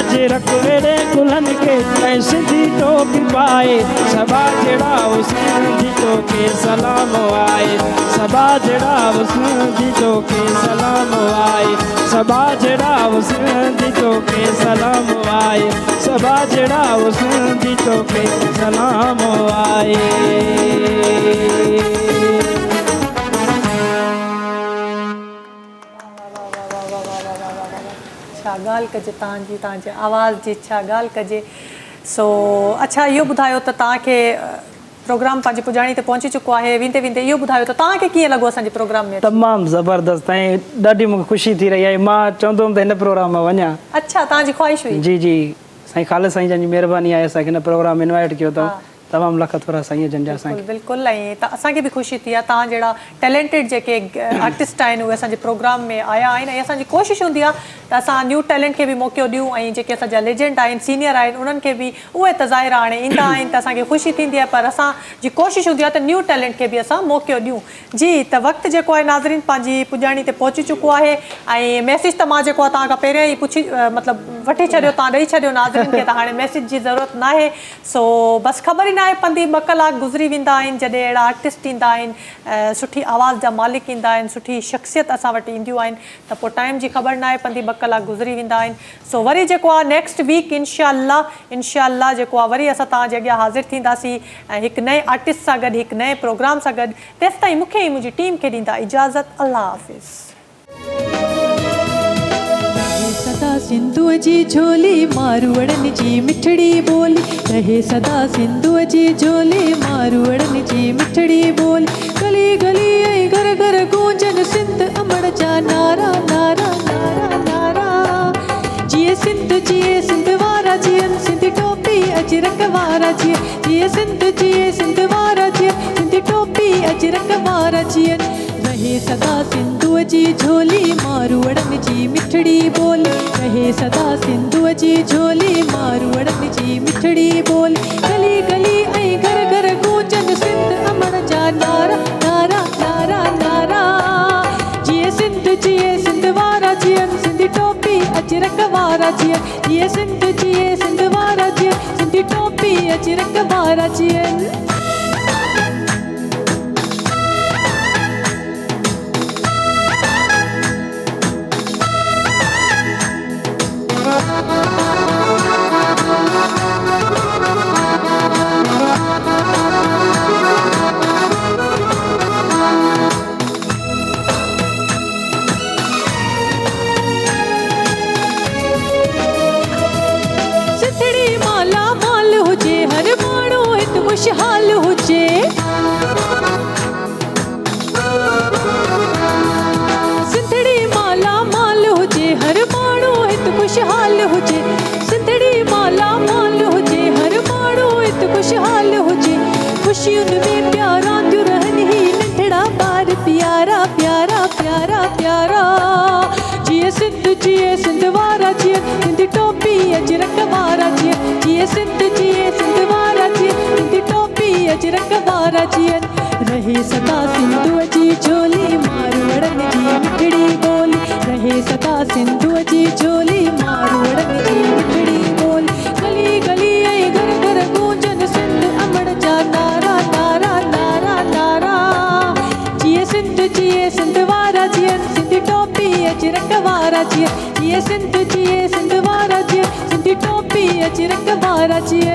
[SPEAKER 4] अज रख वेड़े कुलन के ऐं सिंधी टोपी पाए सबा जड़ा उस जी तोखे सलाम आए सबा जड़ा उस जी तोखे सलाम आए सबा जड़ा उस जी तोखे सलाम आए सबा जड़ा उस जी तोखे सलाम आए
[SPEAKER 2] छा ॻाल्हि कजे तव्हांजे आवाज़ जी छा ॻाल्हि कजे सो अच्छा इहो ॿुधायो त तव्हांखे प्रोग्राम पंहिंजी पुॼाणी ते पहुची चुको आहे वेंदे वेंदे इहो ॿुधायो त तव्हांखे कीअं लॻो असांजे प्रोग्राम में
[SPEAKER 4] तमामु ज़बरदस्त ऐं ॾाढी मूंखे ख़ुशी थी रही आहे मां चवंदो हुउमि त हिन प्रोग्राम में वञा
[SPEAKER 2] अच्छा तव्हांजी ख़्वाहिश हुई
[SPEAKER 4] जी जी साईं ख़ालिद साईं जन जी महिरबानी आहे असांखे हिन प्रोग्राम में इनवाइट कयो अथऊं तमामु लख थोरा साईं जन जा असांखे
[SPEAKER 2] बिल्कुलु ऐं त असांखे बि ख़ुशी थी आहे तव्हां जहिड़ा टैलेंटेड जेके आर्टिस्ट आहिनि उहे असांजे प्रोग्राम में आया आहिनि ऐं असांजी कोशिशि हूंदी आहे त असां न्यू टैलेंट खे बि मौक़ो ॾियूं ऐं जेके असांजा लेजेंड आहिनि सीनियर आहिनि उन्हनि खे बि उहे त ज़ाहिर हाणे ईंदा आहिनि त असांखे ख़ुशी थींदी आहे पर असांजी कोशिशि हूंदी आहे त न्यू टैलेंट खे बि असां मौक़ो ॾियूं जी त वक़्तु जेको आहे नाज़रीन पंहिंजी पुॼाणी ते पहुची चुको आहे ऐं मैसेज त मां जेको आहे तव्हां खां पहिरियों ई पुछी मतिलबु वठी छॾियो तव्हां ॾेई छॾियो नाज़रीन खे त हाणे मैसेज जी ज़रूरत न आहे सो बसि ख़बर ई न आहे पंदी 2 कलाक गुज़री वेंदा आहिनि जॾहिं अहिड़ा आर्टिस्ट ईंदा आहिनि सुठी आवाज़ जा मालिक ईंदा आहिनि सुठी शख़्सियत असां वटि ईंदियूं आहिनि त पोइ टाइम जी ख़बर न आहे पंदी 2 कलाक गुज़री वेंदा आहिनि सो वरी जेको आहे नेक्स्ट वीक इनशाअल्लाह जेको आहे वरी असां तव्हांजे अॻियां हाज़िर थींदासीं ऐं हिकु नए आर्टिस्ट सां गॾु हिकु नए प्रोग्राम सां गॾु तेसि ताईं मूंखे ऐं मुंहिंजी टीम खे ॾींदा इजाज़त अल्लाह हाफ़िज़
[SPEAKER 1] सदा सिंधुअ जी झोली मारूअड़नि जी मिठड़ी ॿोली रहे सदा सिंधुअ जी झोली मारूअड़नि जी मिठड़ी ॿोली गली गली ऐं घर घर गूंजन सिंध अमड़ जा नारा नारा नारा नारा जिए सिंध वारा जियन सिंधी टोपी अजरक वारा जिए सिंध वारा जियन सिंधी टोपी अजरक वारा जियन रहे सदा सिंधुअ जी झोली मारूअड़नि जी मिठड़ी ॿोली रहे सदा सिंधुअ जी झोली मारूअड़नि जी मिठड़ी ॿोली गली गली ऐं घर घर गूंजन सिंध अमड़ जा नारा नारा नारा नारा जिए सिंध वारा जियन सिंधी टोपी अजरक वारा जियन जिए सिंध वारा जियन सिंधी टोपी अजरक वारा जियन खुशहाल हुजे सिंधड़ी माला माल हुजे हर माण्हू हिते खुशहाल हुजे सिंधड़ी माला माल हुजे हर माण्हू हिते खुशहाल हुजे खुशियुनि में प्यारा थियूं रहनि ही नंढड़ा ॿार प्यारा प्यारा प्यारा प्यारा जिए सिंध वारा जियन सिंधी टोपी अजरक वारा जियन जिए सिंध वारा जियन सिंधी टोपी अजरक वारा जियन रहे सदा सिंधुअ जी झोली मारूअड़नि जी मिठड़ी ॿोली रहे सदा सिंधुअ जी झोली मारूअड़नि जी मिठड़ी ॿोली गली गली ऐं घर घर गूंजन सिंध अमड़ जा नारा नारा नारा नारा जिए सिंध वारा जियन सिंधी टोपी अजरक वारा जिए सिंध वारा जिए सिंधी टोपी अजरक वारा जिए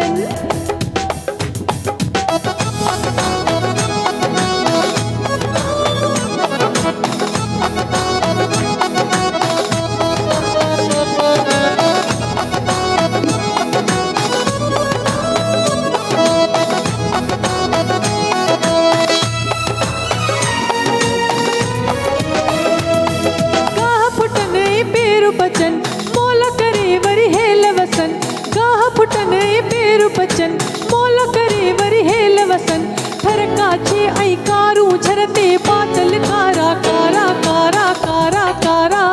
[SPEAKER 1] बचन मोल करे वरी हेल वसन गाह पुटन पेरू बचन मोल करे वरी हेल वसन थर काचे ऐं कारू झरते बादल कारा कारा कारा कारा कारा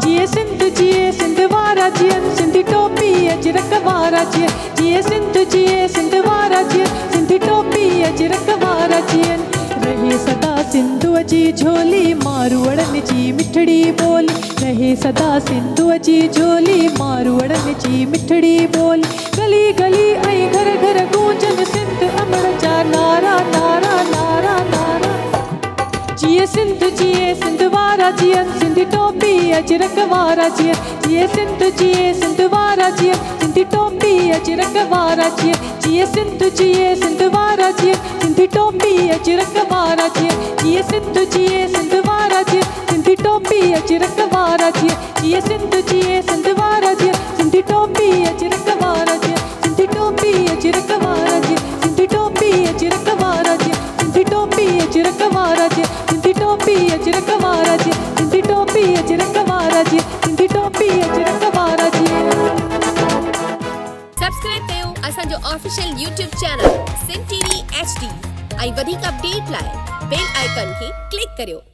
[SPEAKER 1] जिए सिंध वारा जियन सिंधी टोपी अजरक वारा जिए सिंध वारा जियन सिंधी टोपी अजरक वारा जियन रहे सदा सिंधुअ जी झोली मारवड़न जी मिठड़ी बोली रहे सदा सिंधुअ जी झोली मारवड़न जी मिठड़ी बोली गली गली ऐं घर घर गूंजन सिंध अमर जा नारा नारा नारा नारा जिए सिंध वारा जियन सिंधी टोपी अजरक वारा जिए सिंध वारा जियन सिंधी टोपी अजरक वारा जिए सिंध वारा जियन सिंधी टोपी अजरक वारा जिए सिंध वारा जियन सिंधी टोपी अजरक वारा जिए सिंध वारा जियन सिंधी टोपी अजरक वारा सिंधी टोपी अजरक वारा सिंधी टोपी अजरक वारा सिंधी टोपी अजरक वारा सिंधी टोपी अजरक वारा सिंधी टोपी अजरक वारा सिंधी टोपी अजरक वारा
[SPEAKER 9] सब्सक्राइब कयो असांजो official YouTube channel Sindh TV HD ऐं वधीक अपडेट लाइ बेल आइकन खे क्लिक करियो।